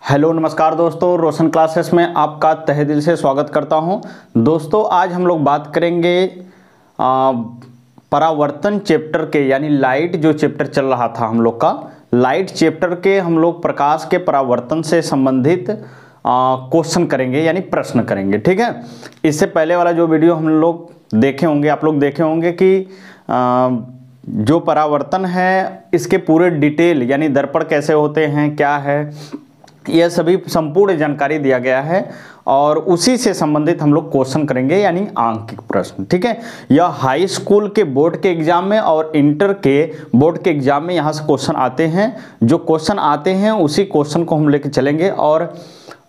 Hello नमस्कार दोस्तों, रोशन classes में आपका तहे दिल से स्वागत करता हूं। दोस्तों आज हम लोग बात करेंगे परावर्तन चैप्टर के, यानी लाइट जो चैप्टर चल रहा था हम लोग का, लाइट चैप्टर के हम लोग प्रकाश के परावर्तन से संबंधित क्वेश्चन करेंगे, यानी प्रश्न करेंगे। ठीक है, इससे पहले वाला जो वीडियो हम लोग देखे होंगे, आप लोग देखे होंगे कि जो परावर्तन है इसके पूरे डिटेल, यानी दर्पण कैसे होते हैं, क्या है, यह सभी संपूर्ण जानकारी दिया गया है और उसी से संबंधित हम लोग क्वेश्चन करेंगे, यानी आंकिक प्रश्न। ठीक है, यह हाई स्कूल के बोर्ड के एग्जाम में और इंटर के बोर्ड के एग्जाम में यहाँ से क्वेश्चन आते हैं। जो क्वेश्चन आते हैं उसी क्वेश्चन को हम लेके चलेंगे और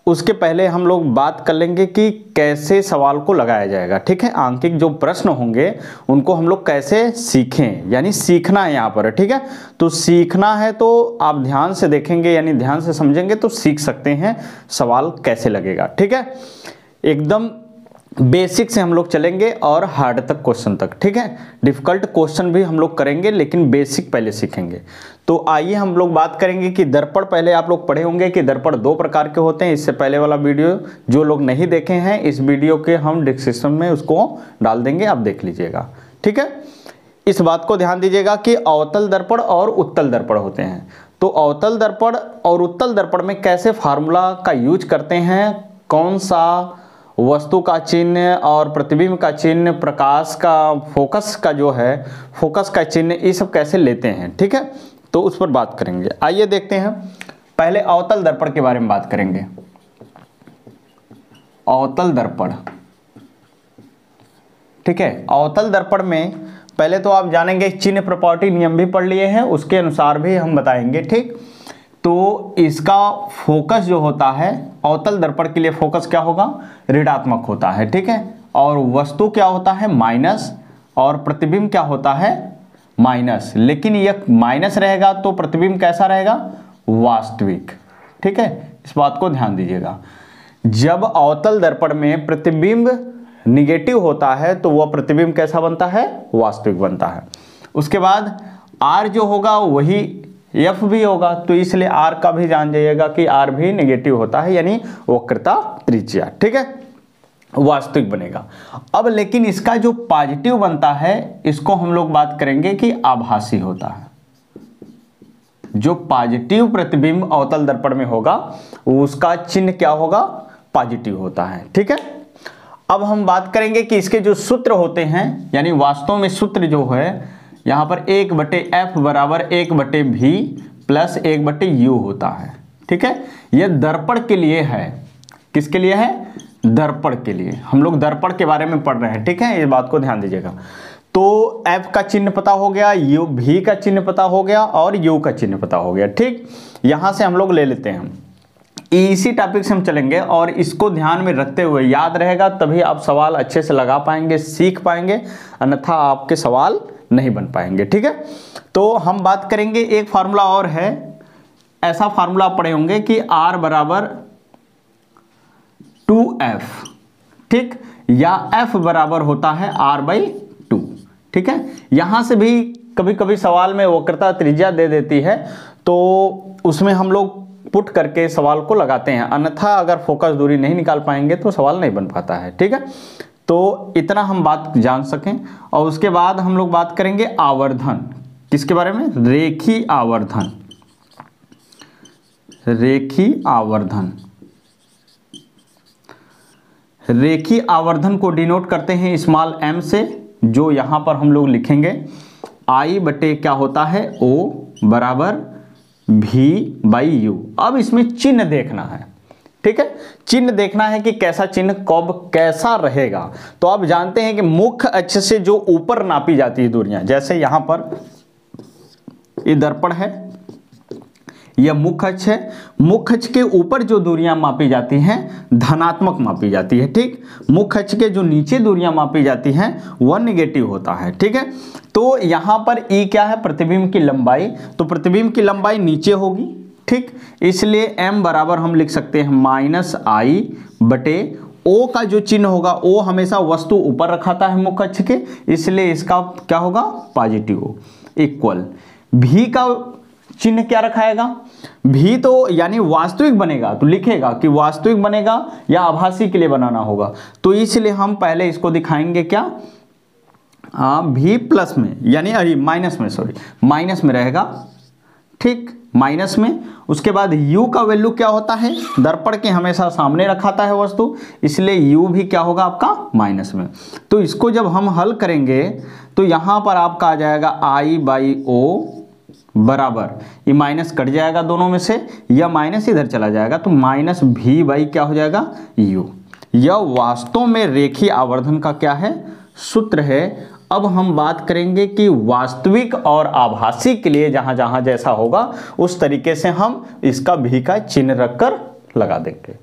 उसके पहले हम लोग बात कर लेंगे कि कैसे सवाल को लगाया जाएगा। ठीक है, आंकिक जो प्रश्न होंगे उनको हम लोग कैसे सीखें, यानी सीखना है यहाँ पर। ठीक है, तो सीखना है तो आप ध्यान से देखेंगे, यानी ध्यान से समझेंगे तो सीख सकते हैं सवाल कैसे लगेगा। ठीक है, एकदम बेसिक से हम लोग चलेंगे और हार्ड तक क्वेश्चन तक। ठीक है, डिफिकल्ट क्वेश्चन भी हम लोग करेंगे लेकिन बेसिक पहले सीखेंगे। तो आइए हम लोग बात करेंगे कि दर्पण, पहले आप लोग पढ़े होंगे कि दर्पण दो प्रकार के होते हैं। इससे पहले वाला वीडियो जो लोग नहीं देखे हैं, इस वीडियो के हम डिस्क्रिप्शन में उसको डाल देंगे, आप देख लीजिएगा। ठीक है, इस बात को ध्यान दीजिएगा कि अवतल दर्पण और उत्तल दर्पण होते हैं। तो अवतल दर्पण और उत्तल दर्पण में कैसे फार्मूला का यूज करते हैं, कौन सा वस्तु का चिन्ह और प्रतिबिंब का चिन्ह, प्रकाश का फोकस का जो है फोकस का चिन्ह, ये सब कैसे लेते हैं। ठीक है, तो उस पर बात करेंगे। आइए देखते हैं, पहले अवतल दर्पण के बारे में बात करेंगे। अवतल दर्पण, ठीक है, अवतल दर्पण में पहले तो आप जानेंगे चिन्ह प्रॉपर्टी नियम भी पढ़ लिए हैं, उसके अनुसार भी हम बताएंगे। ठीक, तो इसका फोकस जो होता है अवतल दर्पण के लिए, फोकस क्या होगा, ऋणात्मक होता है। ठीक है, और वस्तु क्या होता है, माइनस, और प्रतिबिंब क्या होता है, माइनस। लेकिन यह माइनस रहेगा तो प्रतिबिंब कैसा रहेगा, वास्तविक। ठीक है, इस बात को ध्यान दीजिएगा। जब अवतल दर्पण में प्रतिबिंब निगेटिव होता है तो वह प्रतिबिंब कैसा बनता है, वास्तविक बनता है। उसके बाद आर जो होगा वही एफ भी होगा, तो इसलिए आर का भी जान जाइएगा कि आर भी नेगेटिव होता है, यानी वक्रता त्रिज्या। ठीक है, वास्तविक बनेगा। अब लेकिन इसका जो पॉजिटिव बनता है इसको हम लोग बात करेंगे कि आभासी होता है। जो पॉजिटिव प्रतिबिंब अवतल दर्पण में होगा उसका चिन्ह क्या होगा, पॉजिटिव होता है। ठीक है, अब हम बात करेंगे कि इसके जो सूत्र होते हैं, यानी वास्तव में सूत्र जो है यहाँ पर 1/f बराबर 1/v प्लस 1/u होता है। ठीक है, यह दर्पण के लिए है। किसके लिए है, दर्पण के लिए। हम लोग दर्पण के बारे में पढ़ रहे हैं। ठीक है, इस बात को ध्यान दीजिएगा। तो f का चिन्ह पता हो गया, v का चिन्ह पता हो गया और u का चिन्ह पता हो गया। ठीक, यहां से हम लोग ले लेते हैं, इसी टॉपिक से हम चलेंगे और इसको ध्यान में रखते हुए याद रहेगा, तभी आप सवाल अच्छे से लगा पाएंगे, सीख पाएंगे, अन्यथा आपके सवाल नहीं बन पाएंगे। ठीक है, तो हम बात करेंगे, एक फार्मूला और है, ऐसा फार्मूला आप पढ़े होंगे कि r बराबर 2f। ठीक, या f बराबर होता है r/2। ठीक है, यहां से भी कभी कभी सवाल में वक्रता त्रिज्या दे देती है, तो उसमें हम लोग पुट करके सवाल को लगाते हैं, अन्यथा अगर फोकस दूरी नहीं निकाल पाएंगे तो सवाल नहीं बन पाता है। ठीक है, तो इतना हम बात जान सकें। और उसके बाद हम लोग बात करेंगे आवर्धन। किसके बारे में, रेखी आवर्धन। रेखी आवर्धन, रेखी आवर्धन को डिनोट करते हैं स्मॉल m से, जो यहां पर हम लोग लिखेंगे I बटे क्या होता है, O बराबर v/u। अब इसमें चिन्ह देखना है। ठीक है, चिन्ह देखना है कि कैसा चिन्ह कब कैसा रहेगा। तो आप जानते हैं कि मुख्य अक्ष से जो ऊपर नापी जाती है दूरियां, जैसे यहां पर ये दर्पण है, यह मुख्य अक्ष है, मुख्य अक्ष के ऊपर जो दूरियां मापी जाती हैं धनात्मक मापी जाती है। ठीक, मुख्य अक्ष के जो नीचे दूरियां मापी जाती हैं वह नेगेटिव होता है। ठीक है, तो यहां पर ई क्या है, प्रतिबिंब की लंबाई, तो प्रतिबिंब की लंबाई नीचे होगी। ठीक, इसलिए m बराबर हम लिख सकते हैं -i/o का जो चिन्ह होगा, o हमेशा वस्तु ऊपर रखाता है मुख्य अक्ष के, इसलिए इसका क्या होगा, पॉजिटिव। इक्वल v का चिन्ह क्या रखाएगा, भी तो यानी वास्तविक बनेगा तो लिखेगा कि वास्तविक बनेगा या आभासी के लिए बनाना होगा, तो इसलिए हम पहले इसको दिखाएंगे क्या, भी प्लस में यानी अरे माइनस में, सॉरी माइनस में रहेगा, ठीक माइनस में। उसके बाद u का वैल्यू क्या होता है, दर्पण के हमेशा सामने रखाता है वस्तु, इसलिए u भी क्या होगा आपका माइनस में। तो इसको जब हम हल करेंगे तो यहां पर आपका आ जाएगा I/O बराबर, ये माइनस कट जाएगा दोनों में से, या माइनस इधर चला जाएगा तो माइनस भी बाई क्या हो जाएगा u। यह वास्तव में रेखीय आवर्धन का क्या है, सूत्र है। अब हम बात करेंगे कि वास्तविक और आभासी के लिए जहां जहां जैसा होगा उस तरीके से हम इसका भी का चिन्ह रखकर लगा देंगे,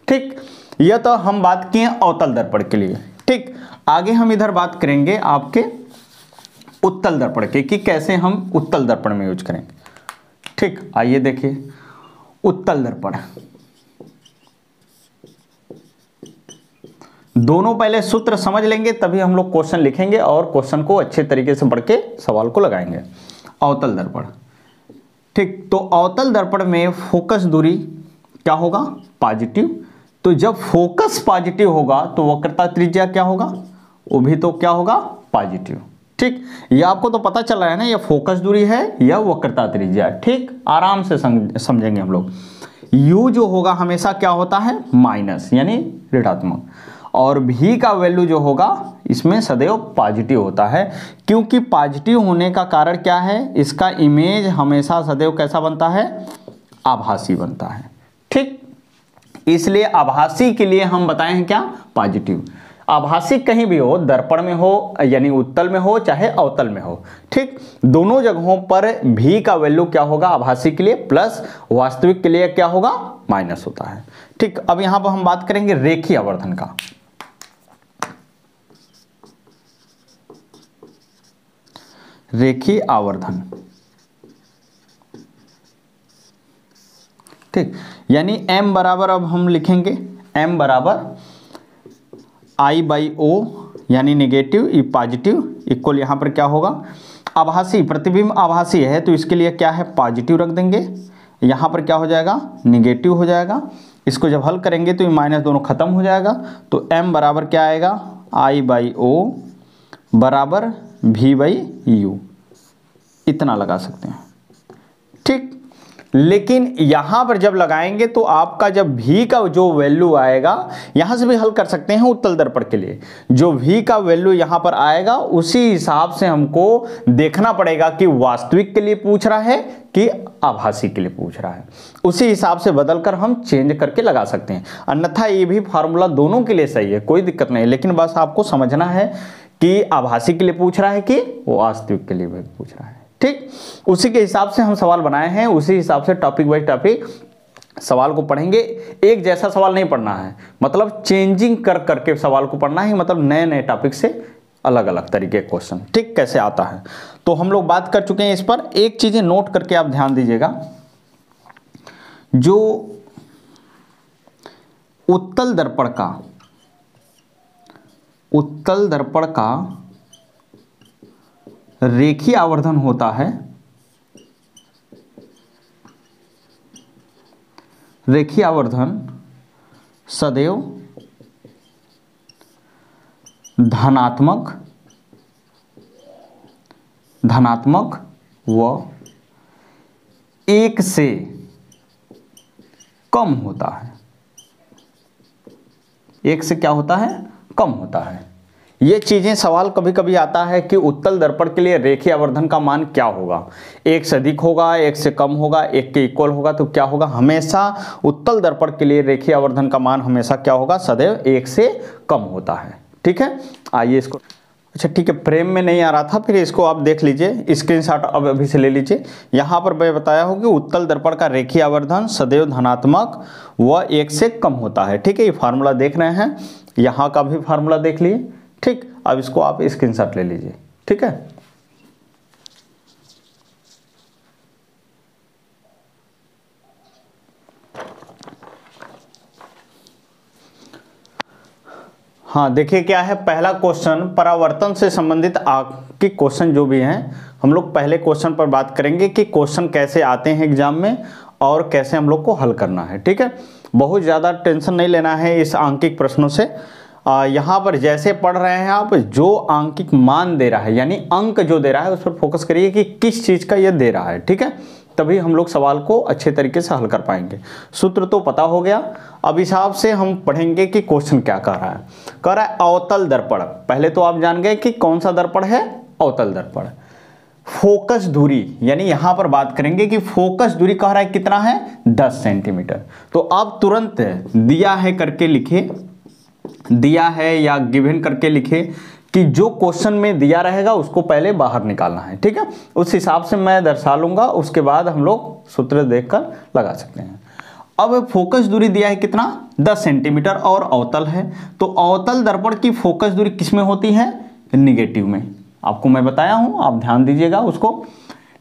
ठीक। यह तो हम बात किए अवतल दर्पण के लिए, ठीक। आगे हम इधर बात करेंगे आपके उत्तल दर्पण के कि कैसे हम उत्तल दर्पण में यूज करेंगे, ठीक। आइए देखिए उत्तल दर्पण, दोनों पहले सूत्र समझ लेंगे तभी हम लोग क्वेश्चन लिखेंगे और क्वेश्चन को अच्छे तरीके से पढ़ के सवाल को लगाएंगे। अवतल दर्पण, ठीक। तो अवतल दर्पण में फोकस दूरी क्या होगा, पॉजिटिव। तो जब फोकस पॉजिटिव होगा तो वक्रता त्रिज्या क्या होगा, वो भी तो क्या होगा पॉजिटिव, ठीक। ये आपको तो पता चल रहा है ना, ये फोकस दूरी है या वक्रता त्रिज्या है, ठीक। आराम से समझेंगे हम लोग। u जो होगा हमेशा क्या होता है, माइनस यानी ऋणात्मक, और v का वैल्यू जो होगा इसमें सदैव पॉजिटिव होता है, क्योंकि पॉजिटिव होने का कारण क्या है, इसका इमेज हमेशा सदैव कैसा बनता है, आभासी बनता है, ठीक। इसलिए आभासी के लिए हम बताए हैं क्या, पॉजिटिव। आभासी कहीं भी हो, दर्पण में हो यानी उत्तल में हो चाहे अवतल में हो, ठीक। दोनों जगहों पर भी का वैल्यू क्या होगा आभासी के लिए प्लस, वास्तविक के लिए क्या होगा माइनस होता है, ठीक। अब यहां पर हम बात करेंगे रेखीय आवर्धन का। रेखीय आवर्धन, ठीक, यानी m बराबर, अब हम लिखेंगे m बराबर I/O यानी नेगेटिव, ई पॉजिटिव, इक्वल यहां पर क्या होगा, आभासी, प्रतिबिंब आभासी है तो इसके लिए क्या है पॉजिटिव रख देंगे, यहां पर क्या हो जाएगा नेगेटिव हो जाएगा। इसको जब हल करेंगे तो ये माइनस दोनों खत्म हो जाएगा, तो m बराबर क्या आएगा, I/O बराबर V/U, इतना लगा सकते हैं, ठीक। लेकिन यहां पर जब लगाएंगे तो आपका जब v का जो वैल्यू आएगा, यहां से भी हल कर सकते हैं उत्तल दर्पण के लिए, जो v का वैल्यू यहां पर आएगा उसी हिसाब से हमको देखना पड़ेगा कि वास्तविक के लिए पूछ रहा है कि आभासी के लिए पूछ रहा है, उसी हिसाब से बदलकर हम चेंज करके लगा सकते हैं। अन्यथा ये भी फार्मूला दोनों के लिए सही है, कोई दिक्कत नहीं, लेकिन बस आपको समझना है कि आभासी के लिए पूछ रहा है कि वास्तविक के लिए भी पूछ रहा है, ठीक। उसी के हिसाब से हम सवाल बनाए हैं, उसी हिसाब से टॉपिक बाय टॉपिक सवाल को पढ़ेंगे। एक जैसा सवाल नहीं पढ़ना है, मतलब चेंजिंग कर करके सवाल को पढ़ना है, मतलब नए नए टॉपिक से अलग अलग तरीके क्वेश्चन, ठीक, कैसे आता है। तो हम लोग बात कर चुके हैं इस पर। एक चीजें नोट करके आप ध्यान दीजिएगा, जो उत्तल दर्पण का रेखीय आवर्धन होता है, रेखीय आवर्धन सदैव धनात्मक व 1 से कम होता है, 1 से क्या होता है, कम होता है। ये चीजें सवाल कभी कभी आता है कि उत्तल दर्पण के लिए रेखीय आवर्धन का मान क्या होगा, 1 से अधिक होगा, 1 से कम होगा, 1 के इक्वल होगा, तो क्या होगा, हमेशा उत्तल दर्पण के लिए रेखीय आवर्धन का मान हमेशा क्या होगा, सदैव 1 से कम होता है, ठीक है। आइए इसको, अच्छा ठीक है, फ्रेम में नहीं आ रहा था, फिर इसको आप देख लीजिए, स्क्रीनशॉट अब अभी से ले लीजिए। यहाँ पर मैं बताया हूँ कि उत्तल दर्पण का रेखीय आवर्धन सदैव धनात्मक व 1 से कम होता है, ठीक है। ये फार्मूला देख रहे हैं, यहाँ का भी फार्मूला देख लिए, ठीक। अब इसको आप स्क्रीनशॉट ले लीजिए, ठीक है। हाँ देखिए क्या है, पहला क्वेश्चन परावर्तन से संबंधित आपके क्वेश्चन जो भी हैं, हम लोग पहले क्वेश्चन पर बात करेंगे कि क्वेश्चन कैसे आते हैं एग्जाम में और कैसे हम लोग को हल करना है। ठीक है, बहुत ज़्यादा टेंशन नहीं लेना है इस आंकिक प्रश्नों से। यहाँ पर जैसे पढ़ रहे हैं आप, जो आंकिक मान दे रहा है यानी अंक जो दे रहा है उस पर फोकस करिए कि किस चीज़ का ये दे रहा है। ठीक है, तभी हम लोग सवाल को अच्छे तरीके से हल कर पाएंगे। सूत्र तो पता हो गया, अब हिसाब से हम पढ़ेंगे कि क्वेश्चन क्या कह रहा है। कह रहा है अवतल दर्पण। पहले तो आप जान गए कि कौन सा दर्पण है, अवतल दर्पण। फोकस दूरी यानी यहां पर बात करेंगे कि फोकस दूरी कह रहा है कितना है, 10 सेंटीमीटर। तो आप तुरंत दिया है करके लिखे, दिया है या गिवन करके लिखे कि जो क्वेश्चन में दिया रहेगा उसको पहले बाहर निकालना है। ठीक है, उस हिसाब से मैं दर्शा लूंगा, उसके बाद हम लोग सूत्र देखकर लगा सकते हैं। अब फोकस दूरी दिया है कितना, 10 सेंटीमीटर और अवतल है। तो अवतल दर्पण की फोकस दूरी किस में होती है, निगेटिव में। आपको मैं बताया हूं, आप ध्यान दीजिएगा, उसको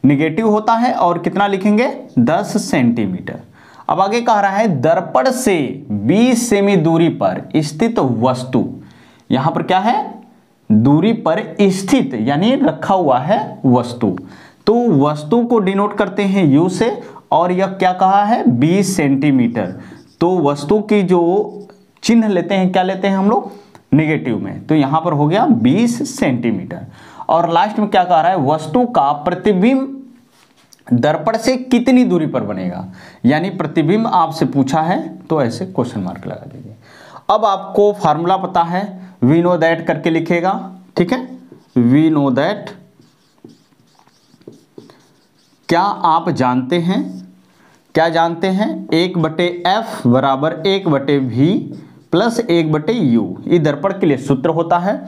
निगेटिव होता है। और कितना लिखेंगे, 10 सेंटीमीटर। अब आगे कह रहा है दर्पण से 20 सेमी दूरी पर स्थित वस्तु, यहां पर क्या है, दूरी पर स्थित यानी रखा हुआ है वस्तु। तो वस्तु को डिनोट करते हैं U से, और यह क्या कहा है, 20 सेंटीमीटर। तो वस्तु की जो चिन्ह लेते हैं, क्या लेते हैं हम लोग, नेगेटिव में। तो यहां पर हो गया 20 सेंटीमीटर। और लास्ट में क्या कह रहा है, वस्तु का प्रतिबिंब दर्पण से कितनी दूरी पर बनेगा, यानी प्रतिबिंब आपसे पूछा है तो ऐसे क्वेश्चन मार्क लगा दीजिए। अब आपको फार्मूला पता है, वी नो दैट करके लिखेगा। ठीक है, वी नो दैट, क्या आप जानते हैं, क्या जानते हैं, 1/f बराबर 1/v प्लस 1/u, ये दर्पण के लिए सूत्र होता है।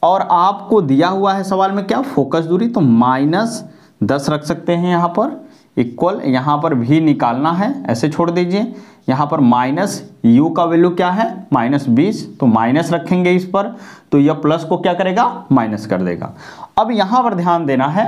और आपको दिया हुआ है सवाल में क्या, फोकस दूरी, तो -10 रख सकते हैं यहाँ पर, इक्वल, यहाँ पर भी निकालना है, ऐसे छोड़ दीजिए। यहाँ पर -u का वैल्यू क्या है, -20, तो माइनस रखेंगे इस पर, तो यह प्लस को क्या करेगा, माइनस कर देगा। अब यहाँ पर ध्यान देना है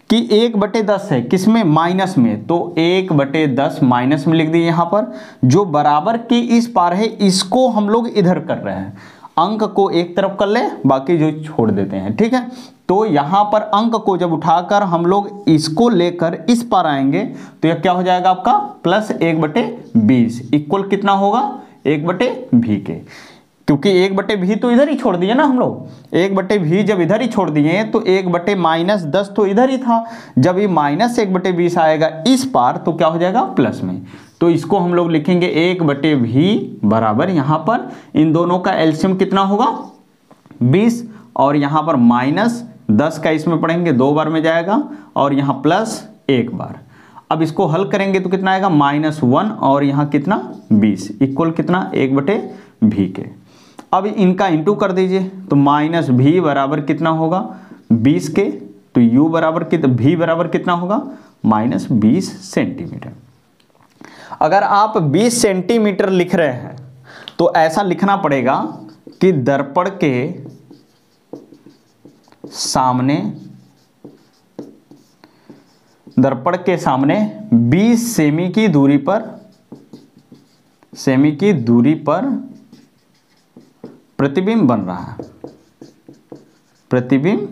कि 1/10 है, किसमें, माइनस में, तो 1/10 माइनस में लिख दिए यहाँ पर। जो बराबर के इस पार है इसको हम लोग इधर कर रहे हैं, अंक को एक तरफ कर ले, बाकी जो छोड़ देते हैं। ठीक है, तो यहां पर अंक को जब उठाकर हम लोग इसको लेकर इस पर आएंगे तो यह क्या हो जाएगा आपका, प्लस 1/20 इक्वल कितना होगा, 1/v के। क्योंकि 1/v तो इधर ही छोड़ दिए ना हम लोग, 1/v जब इधर ही छोड़ दिए तो 1/-10 तो इधर ही था। जब ये -1/20 आएगा इस पार तो क्या हो जाएगा, प्लस में। तो इसको हम लोग लिखेंगे 1/v बराबर, यहाँ पर इन दोनों का एलसीएम कितना होगा, 20, और यहाँ पर -10 का इसमें पढ़ेंगे 2 बार में जाएगा, और यहाँ प्लस 1 बार। अब इसको हल करेंगे तो कितना आएगा, -1, और यहाँ कितना, 20 इक्वल कितना, 1/v के। अब इनका इंटू कर दीजिए, तो -v बराबर कितना होगा, 20 के, तो u बराबर v बराबर कितना होगा, -20 सेंटीमीटर। अगर आप 20 सेंटीमीटर लिख रहे हैं तो ऐसा लिखना पड़ेगा कि दर्पण के सामने, दर्पण के सामने 20 सेमी की दूरी पर, सेमी की दूरी पर प्रतिबिंब बन रहा है, प्रतिबिंब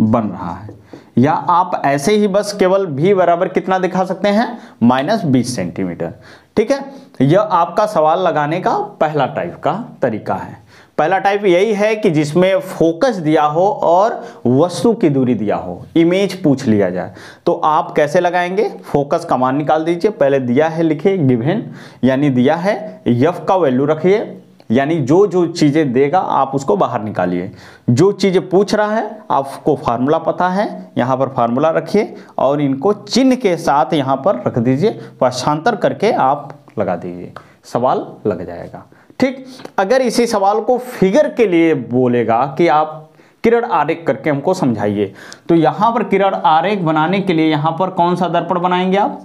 बन रहा है। या आप ऐसे ही बस केवल v बराबर कितना दिखा सकते हैं, -20 सेंटीमीटर। ठीक है, यह आपका सवाल लगाने का पहला टाइप का तरीका है। पहला टाइप यही है कि जिसमें फोकस दिया हो और वस्तु की दूरी दिया हो, इमेज पूछ लिया जाए। तो आप कैसे लगाएंगे, फोकस का मान निकाल दीजिए, पहले दिया है लिखिए गिवन, यानी दिया है, f का वैल्यू रखिए, यानी जो जो चीज़ें देगा आप उसको बाहर निकालिए। जो चीज़ें पूछ रहा है आपको फार्मूला पता है, यहाँ पर फार्मूला रखिए और इनको चिन्ह के साथ यहाँ पर रख दीजिए, भाषांतर करके आप लगा दीजिए, सवाल लग जाएगा। ठीक, अगर इसी सवाल को फिगर के लिए बोलेगा कि आप किरण आरेख करके हमको समझाइए, तो यहाँ पर किरण आरेख बनाने के लिए यहाँ पर कौन सा दर्पण बनाएंगे आप,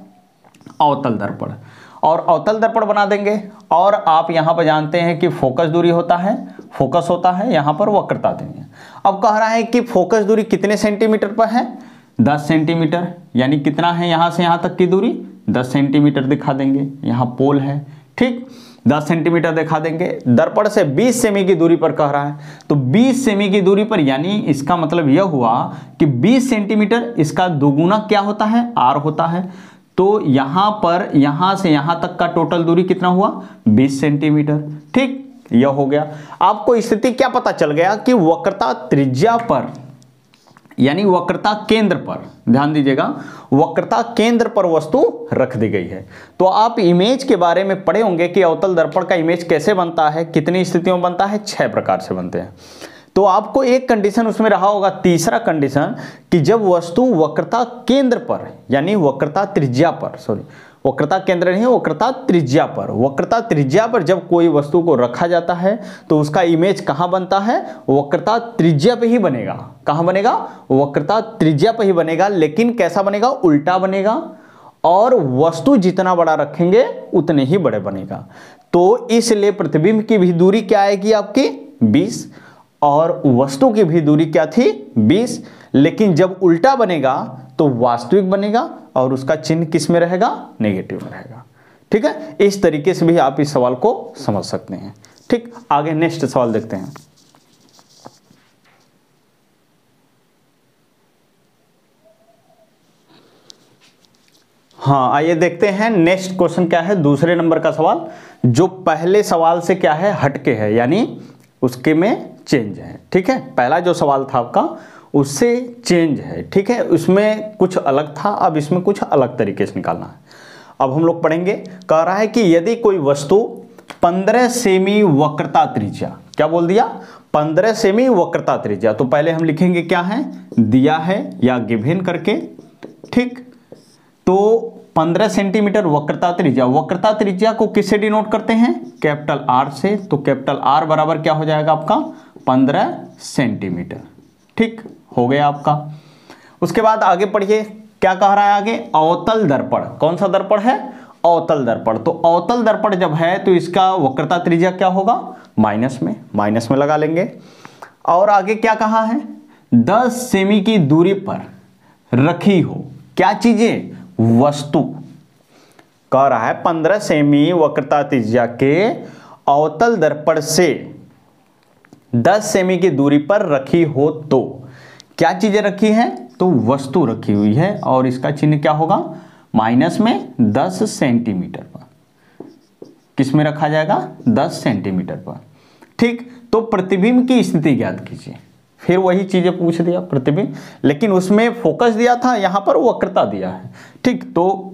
अवतल दर्पण, और अवतल दर्पण बना देंगे। और आप यहाँ पर जानते हैं कि फोकस दूरी होता है, फोकस होता है, यहाँ पर वक्रता देंगे। अब कह रहा है कि फोकस दूरी कितने सेंटीमीटर पर है, 10 सेंटीमीटर, यानी कितना है यहाँ से यहाँ तक की दूरी, 10 सेंटीमीटर दिखा देंगे। यहाँ पोल है, ठीक, 10 सेंटीमीटर दिखा देंगे। दर्पण से 20 सेमी की दूरी पर कह रहा है, तो 20 सेमी की दूरी पर, यानी इसका मतलब यह हुआ कि 20 सेंटीमीटर इसका दोगुना क्या होता है, r होता है। तो यहां पर यहां से यहां तक का टोटल दूरी कितना हुआ, 20 सेंटीमीटर। ठीक, यह हो गया। आपको स्थिति क्या पता चल गया कि वक्रता त्रिज्या पर, यानी वक्रता केंद्र पर, ध्यान दीजिएगा, वक्रता केंद्र पर वस्तु रख दी गई है। तो आप इमेज के बारे में पढ़े होंगे कि अवतल दर्पण का इमेज कैसे बनता है, कितनी स्थितियों में बनता है, 6 प्रकार से बनते हैं। तो आपको एक कंडीशन उसमें रहा होगा, तीसरा कंडीशन, कि जब वस्तु वक्रता केंद्र पर, यानी वक्रता त्रिज्या पर, सॉरी वक्रता केंद्र नहीं, वक्रता त्रिज्या पर, वक्रता त्रिज्या पर जब कोई वस्तु को रखा जाता है तो उसका इमेज कहां बनता है, वक्रता त्रिज्या पे ही बनेगा। कहां बनेगा, वक्रता त्रिज्या पे ही बनेगा, लेकिन कैसा बनेगा, उल्टा बनेगा, और वस्तु जितना बड़ा रखेंगे उतने ही बड़े बनेगा। तो इसलिए प्रतिबिंब की भी दूरी क्या आएगी आपकी, 20, और वस्तु की भी दूरी क्या थी, 20, लेकिन जब उल्टा बनेगा तो वास्तविक बनेगा और उसका चिन्ह किस में रहेगा, नेगेटिव में रहेगा। ठीक है, इस तरीके से भी आप इस सवाल को समझ सकते हैं। ठीक, आगे नेक्स्ट सवाल देखते हैं। हाँ, आइए देखते हैं नेक्स्ट क्वेश्चन क्या है, दूसरे नंबर का सवाल, जो पहले सवाल से क्या है, हटके है, यानी उसके में चेंज है। ठीक है, पहला जो सवाल था आपका उससे चेंज है। ठीक है, उसमें कुछ अलग था, अब इसमें कुछ अलग तरीके से निकालना है। अब हम लोग पढ़ेंगे, कह रहा है कि यदि कोई वस्तु 15 सेमी वक्रता त्रिज्या, क्या बोल दिया, 15 सेमी वक्रता त्रिज्या, तो पहले हम लिखेंगे क्या है, दिया है या गिवन करके। ठीक, तो 15 सेंटीमीटर वक्रता त्रिज्या, वक्रता त्रिज्या को किससे डिनोट करते हैं, कैपिटल R से, तो कैपिटल R बराबर क्या हो जाएगा आपका, 15 सेंटीमीटर। ठीक, हो गया आपका। उसके बाद आगे पढ़िए, क्या कह रहा है आगे, अवतल दर्पण, कौन सा दर्पण है, अवतल दर्पण। तो अवतल दर्पण जब है तो इसका वक्रता त्रिज्या क्या होगा, माइनस में लगा लेंगे। और आगे क्या कहा है, 10 सेमी की दूरी पर रखी हो क्या चीजें, वस्तु। कह रहा है 15 सेमी वक्रता त्रिज्या के अवतल दर्पण से 10 सेमी की दूरी पर रखी हो तो क्या चीजें रखी हैं, तो वस्तु रखी हुई है, और इसका चिन्ह क्या होगा, माइनस में 10 सेंटीमीटर पर। किस में रखा जाएगा, 10 सेंटीमीटर पर। ठीक, तो प्रतिबिंब की स्थिति ज्ञात कीजिए। फिर वही चीजें पूछ दिया, प्रतिबिंब, लेकिन उसमें फोकस दिया था, यहां पर वक्रता दिया है। ठीक, तो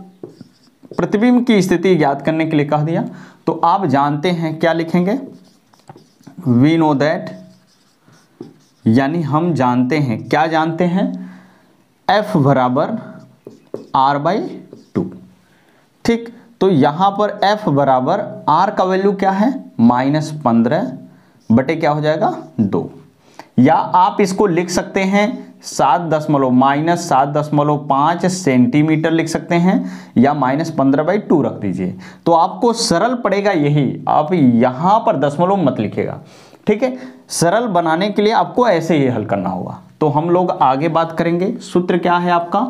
प्रतिबिंब की स्थिति ज्ञात करने के लिए कह दिया, तो आप जानते हैं क्या लिखेंगे, वी नो दैट, यानी हम जानते हैं, क्या जानते हैं, F बराबर R/2। ठीक, तो यहां पर F बराबर R का वैल्यू क्या है, -15 बटे क्या हो जाएगा, 2, या आप इसको लिख सकते हैं -7.5 सेंटीमीटर लिख सकते हैं, या -15/2 रख दीजिए। तो आपको सरल पड़ेगा यही, आप यहां पर दशमलव मत लिखिएगा। ठीक है, सरल बनाने के लिए आपको ऐसे ही हल करना होगा। तो हम लोग आगे बात करेंगे। सूत्र क्या है आपका,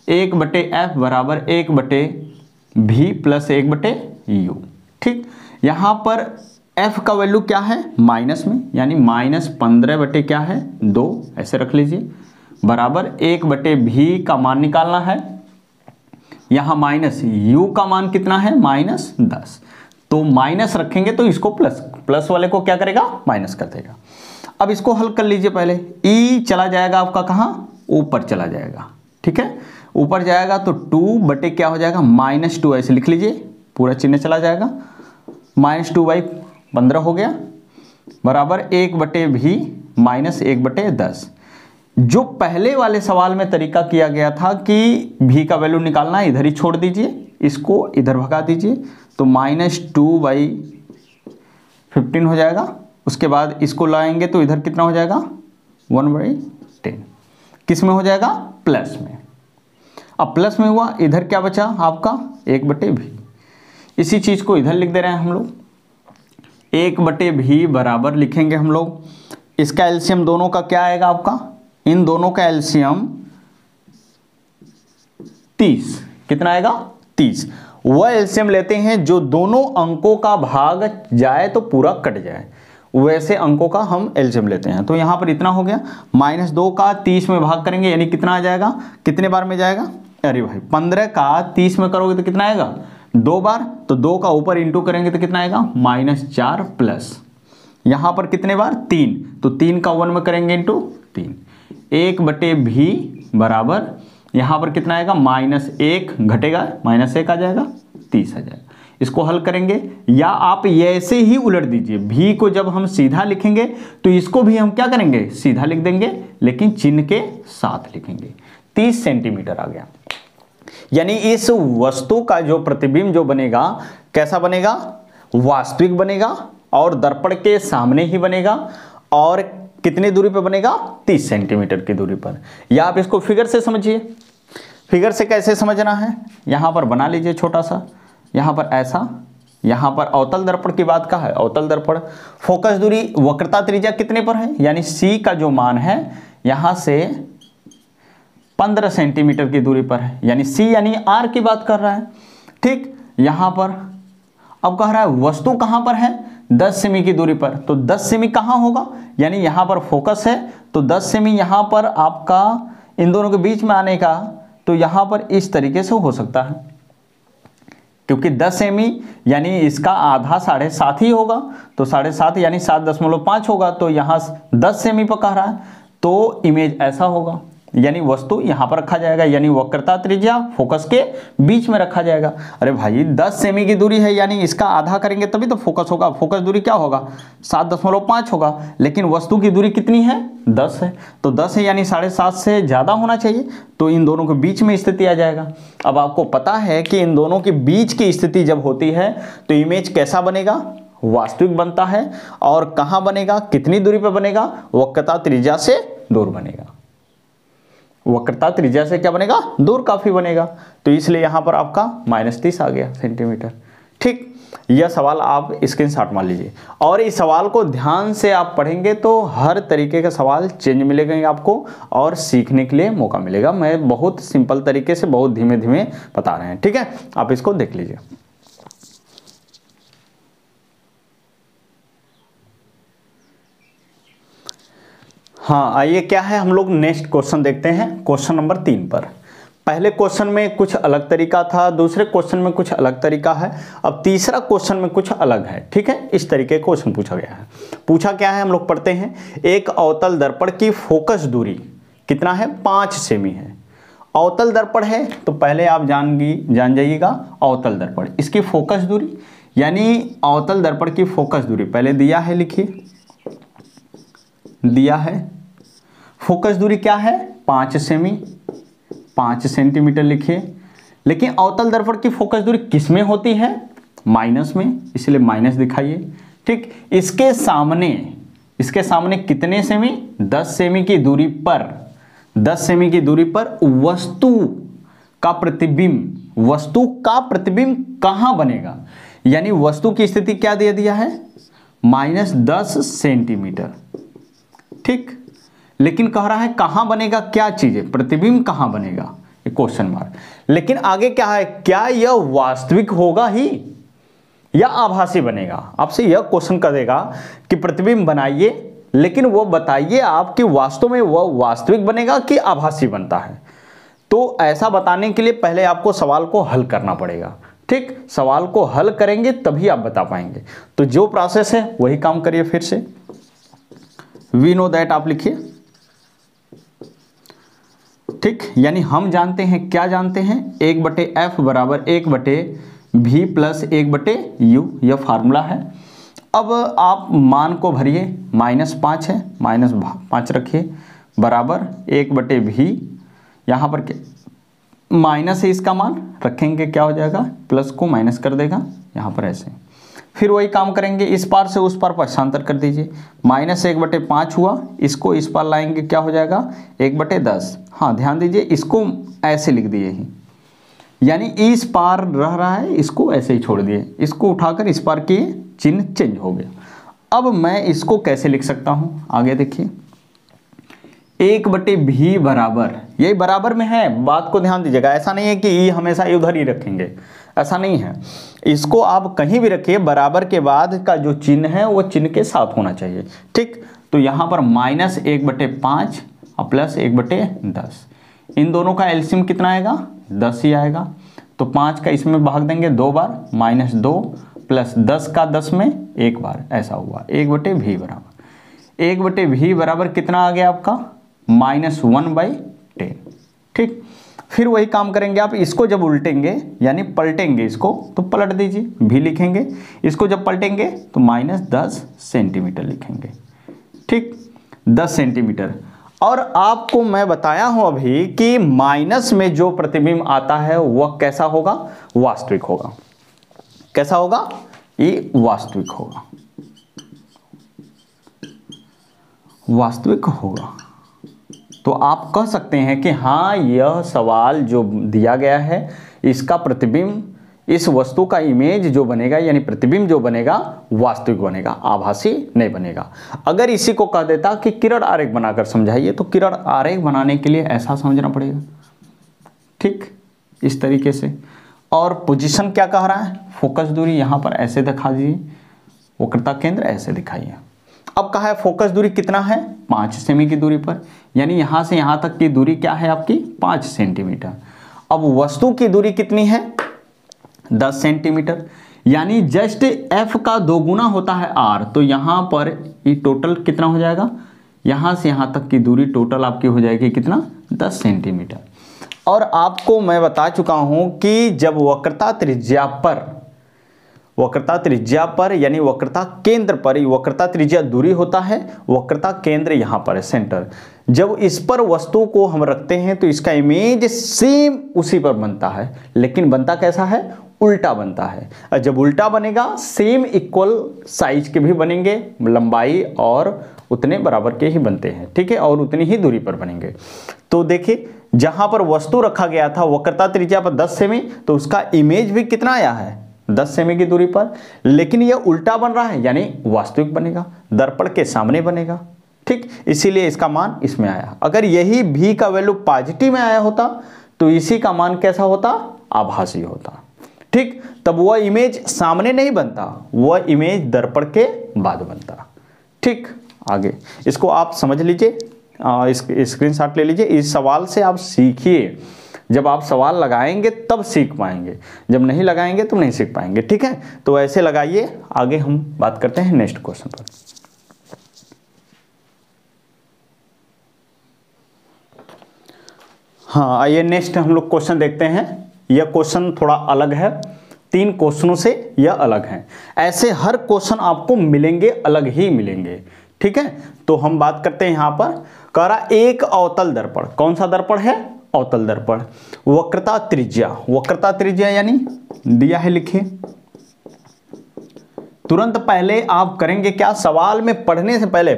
1/F बराबर 1/V प्लस 1/U। ठीक, यहां पर F का वैल्यू क्या है, माइनस में, यानी -15 बटे क्या है, 2, ऐसे रख लीजिए, बराबर 1/V का मान निकालना है, यहां माइनस U का मान कितना है, -10। तो माइनस रखेंगे तो इसको प्लस वाले को क्या करेगा, माइनस कर देगा। अब इसको हल कर लीजिए। पहले E चला जाएगा आपका कहां, ऊपर चला जाएगा। ठीक है, ऊपर जाएगा तो 2 बटे क्या हो जाएगा, -2, ऐसे लिख लीजिए, पूरा चिन्ह चला जाएगा, -2/15 हो गया, बराबर 1/V -1/10। जो पहले वाले सवाल में तरीका किया गया था कि V का वैल्यू निकालना है, इधर ही छोड़ दीजिए, इसको इधर भगा दीजिए, तो -2/15 हो जाएगा। उसके बाद इसको लाएंगे तो इधर कितना हो जाएगा, 1/10। किस में हो जाएगा, प्लस में। अब प्लस में हुआ, इधर क्या बचा आपका, 1/V। इसी चीज को इधर लिख दे रहे हैं हम लोग, 1/V बराबर लिखेंगे हम लोग, इसका एलसीएम दोनों का क्या आएगा आपका, इन दोनों का एलसीएम 30, कितना आएगा, 30। वह एलसीएम लेते हैं जो दोनों अंकों का भाग जाए तो पूरा कट जाए, वैसे अंकों का हम एलसीएम लेते हैं। तो यहाँ पर इतना हो गया, -2 का 30 में भाग करेंगे यानी कितना आ जाएगा, कितने बार में जाएगा, अरे भाई 15 का 30 में करोगे तो कितना आएगा, 2 बार, तो 2 का ऊपर इंटू करेंगे तो कितना आएगा -4 प्लस यहाँ पर कितने बार 3, तो 3 का 1 में करेंगे इंटू 3, 1/v बराबर यहाँ पर कितना आएगा -1 घटेगा, -1 आ जाएगा 30 आ जाएगा। इसको हल करेंगे या आप ऐसे ही उलट दीजिए, v को जब हम सीधा लिखेंगे तो इसको भी हम क्या करेंगे सीधा लिख देंगे, लेकिन चिन्ह के साथ लिखेंगे। 30 सेंटीमीटर आ गया, यानी इस वस्तु का जो प्रतिबिंब जो बनेगा कैसा बनेगा, वास्तविक बनेगा और दर्पण के सामने ही बनेगा, और कितनी दूरी पर बनेगा 30 सेंटीमीटर की दूरी पर। या आप इसको फिगर से समझिए, फिगर से कैसे समझना है, यहाँ पर बना लीजिए छोटा सा, यहाँ पर ऐसा, यहाँ पर अवतल दर्पण की बात का है, अवतल दर्पण फोकस दूरी वक्रता त्रिज्या कितने पर है, यानी C का जो मान है यहाँ से 15 सेंटीमीटर की दूरी पर है, यानी C यानी R की बात कर रहा है। ठीक, यहाँ पर अब कह रहा है वस्तु कहाँ पर है, 10 सेमी की दूरी पर, तो 10 सेमी कहाँ होगा, यानी यहाँ पर फोकस है तो 10 सेमी यहाँ पर आपका इन दोनों के बीच में आने का, तो यहाँ पर इस तरीके से हो सकता है, क्योंकि 10 सेमी यानी इसका आधा 7.5 ही होगा, तो 7.5 यानी 7.5 होगा, तो यहाँ 10 सेमी पर कह रहा है, तो इमेज ऐसा होगा, यानी वस्तु यहाँ पर रखा जाएगा, यानी वक्रता त्रिज्या फोकस के बीच में रखा जाएगा। अरे भाई 10 सेमी की दूरी है, यानी इसका आधा करेंगे तभी तो फोकस होगा, फोकस दूरी क्या होगा 7.5 होगा, लेकिन वस्तु की दूरी कितनी है 10 है, तो 10 है यानी 7.5 से ज़्यादा होना चाहिए, तो इन दोनों के बीच में स्थिति आ जाएगा। अब आपको पता है कि इन दोनों के बीच की स्थिति जब होती है तो इमेज कैसा बनेगा, वास्तविक बनता है, और कहाँ बनेगा, कितनी दूरी पर बनेगा, वक्रता त्रिज्या से दूर बनेगा, वक्रता त्रिज्या से क्या बनेगा, दूर काफी बनेगा, तो इसलिए यहां पर आपका -30 आ गया सेंटीमीटर। ठीक, यह सवाल आप स्क्रीनशॉट मार लीजिए, और इस सवाल को ध्यान से आप पढ़ेंगे तो हर तरीके का सवाल चेंज मिलेगा आपको और सीखने के लिए मौका मिलेगा। मैं बहुत सिंपल तरीके से बहुत धीमे धीमे बता रहे हैं, ठीक है, आप इसको देख लीजिए। हाँ, आइए क्या है, हम लोग नेक्स्ट क्वेश्चन देखते हैं, क्वेश्चन नंबर 3 पर। पहले क्वेश्चन में कुछ अलग तरीका था, दूसरे क्वेश्चन में कुछ अलग तरीका है, अब तीसरा क्वेश्चन में कुछ अलग है। ठीक है, इस तरीके का क्वेश्चन पूछा गया है। पूछा क्या है, हम लोग पढ़ते हैं। एक अवतल दर्पण की फोकस दूरी कितना है, 5 सेमी है। अवतल दर्पण है तो पहले आप जान जाइएगा अवतल दर्पण, इसकी फोकस दूरी, यानी अवतल दर्पण की फोकस दूरी पहले दिया है, लिखिए दिया है। फोकस दूरी क्या है 5 सेमी, 5 सेंटीमीटर लिखिए। लेकिन अवतल दर्पण की फोकस दूरी किस में होती है, माइनस में, इसलिए माइनस दिखाइए। ठीक, इसके सामने कितने सेमी, 10 सेमी की दूरी पर, 10 सेमी की दूरी पर वस्तु का प्रतिबिंब कहां बनेगा, यानी वस्तु की स्थिति क्या दे दिया है, -10 सेंटीमीटर। ठीक, लेकिन कह रहा है कहां बनेगा, क्या चीज है, प्रतिबिंब कहां बनेगा, ये क्वेश्चन मार्क। लेकिन आगे क्या है, क्या यह वास्तविक होगा ही या आभासी बनेगा। आपसे यह क्वेश्चन करेगा कि प्रतिबिंब बनाइए, लेकिन वो बताइए आप कि वास्तव में वह वास्तविक बनेगा कि आभासी बनता है। तो ऐसा बताने के लिए पहले आपको सवाल को हल करना पड़ेगा। ठीक, सवाल को हल करेंगे तभी आप बता पाएंगे। तो जो प्रोसेस है वही काम करिए फिर से। वी नो दैट आप लिखिए। ठीक, यानी हम जानते हैं, क्या जानते हैं, 1/f बराबर 1/v प्लस 1/u, यह फार्मूला है। अब आप मान को भरिए, -5 है, -5 रखिए बराबर 1/v, यहाँ पर माइनस है इसका मान, रखेंगे क्या हो जाएगा, प्लस को माइनस कर देगा, यहाँ पर ऐसे। फिर वही काम करेंगे, इस पार से उस पार पक्षांतर कर दीजिए, -1/5 हुआ, इसको इस पार लाएंगे क्या हो जाएगा, 1/10। हाँ ध्यान दीजिए, इसको ऐसे लिख दिए ही, यानी इस पार रह रहा है, इसको ऐसे ही छोड़ दिए, इसको उठाकर इस पार किए, चिन्ह चेंज हो गया। अब मैं इसको कैसे लिख सकता हूँ, आगे देखिए, 1/v बराबर, यही बराबर में है, बात को ध्यान दीजिएगा, ऐसा नहीं है कि ई हमेशा उधर ही रखेंगे, ऐसा नहीं है। इसको आप कहीं भी रखिए, बराबर के बाद का जो चिन्ह है वो चिन्ह के साथ होना चाहिए। ठीक, तो यहाँ पर -1/5 और +1/10, इन दोनों का एलसीएम कितना आएगा? 10 ही आएगा। तो 5 का इसमें भाग देंगे 2 बार, -2 + 10 का 10 में 1 बार, ऐसा हुआ 1/v बराबर 1/v बराबर कितना आ गया आपका? -1/10। ठीक, फिर वही काम करेंगे आप, इसको जब उल्टेंगे यानी पलटेंगे इसको तो पलट दीजिए, भी लिखेंगे, इसको जब पलटेंगे तो -10 सेंटीमीटर लिखेंगे। ठीक, 10 सेंटीमीटर। और आपको मैं बताया हूं अभी कि माइनस में जो प्रतिबिंब आता है वह कैसा होगा? वास्तविक होगा। कैसा होगा? ये वास्तविक होगा, वास्तविक होगा। तो आप कह सकते हैं कि हाँ, यह सवाल जो दिया गया है इसका प्रतिबिंब, इस वस्तु का इमेज जो बनेगा यानी प्रतिबिंब जो बनेगा वास्तविक बनेगा, आभासी नहीं बनेगा। अगर इसी को कह देता कि किरण आरेख बनाकर समझाइए तो किरण आरेख बनाने के लिए ऐसा समझना पड़ेगा। ठीक, इस तरीके से। और पोजीशन क्या कह रहा है? फोकस दूरी यहाँ पर ऐसे दिखा दीजिए, वक्रता केंद्र ऐसे दिखाइए। अब कहा है फोकस दूरी कितना है? 5 सेमी की दूरी पर, यानी यहाँ से यहाँ तक की दूरी क्या है आपकी? 5 सेंटीमीटर। अब वस्तु की दूरी कितनी है? 10 सेंटीमीटर, यानी जस्ट f का 2 गुना होता है r। तो यहाँ पर ये टोटल कितना हो जाएगा? यहाँ से यहाँ तक की दूरी टोटल आपकी हो जाएगी कितना? 10 सेंटीमीटर। और आपको मैं बता चुका हूँ कि जब वक्रता त्रिज्या पर यानी वक्रता केंद्र पर, वक्रता त्रिज्या दूरी होता है, वक्रता केंद्र यहाँ पर है सेंटर। जब इस पर वस्तु को हम रखते हैं तो इसका इमेज सेम उसी पर बनता है, लेकिन बनता कैसा है? उल्टा बनता है। और जब उल्टा बनेगा सेम इक्वल साइज के भी बनेंगे, लंबाई और उतने बराबर के ही बनते हैं। ठीक है, और उतनी ही दूरी पर बनेंगे। तो देखिए, जहां पर वस्तु रखा गया था वक्रता त्रिज्या पर 10 सेमी, तो उसका इमेज भी कितना आया है? 10 सेमी की दूरी पर, लेकिन यह उल्टा बन रहा है यानी वास्तविक बनेगा, दर्पण के सामने बनेगा। ठीक, इसीलिए इसका मान इसमें आया। अगर यही v का वैल्यू पॉजिटिव में आया होता तो इसी का मान कैसा होता? आभासी होता। ठीक, तब वह इमेज सामने नहीं बनता, वह इमेज दर्पण के बाद बनता। ठीक, आगे इसको आप समझ लीजिए, स्क्रीनशॉट ले लीजिए। इस सवाल से आप सीखिए, जब आप सवाल लगाएंगे तब सीख पाएंगे, जब नहीं लगाएंगे तो नहीं सीख पाएंगे। ठीक है, तो ऐसे लगाइए। आगे हम बात करते हैं नेक्स्ट क्वेश्चन पर। हाँ, आइए नेक्स्ट हम लोग क्वेश्चन देखते हैं। यह क्वेश्चन थोड़ा अलग है, 3 क्वेश्चनों से यह अलग है। ऐसे हर क्वेश्चन आपको मिलेंगे, अलग ही मिलेंगे। ठीक है, तो हम बात करते हैं यहाँ पर। कह रहा एक अवतल दर्पण, कौन सा दर्पण है? अवतल दर्पण। वक्रता त्रिज्या यानी दिया है, लिखिए। तुरंत पहले आप करेंगे क्या? सवाल में पढ़ने से पहले,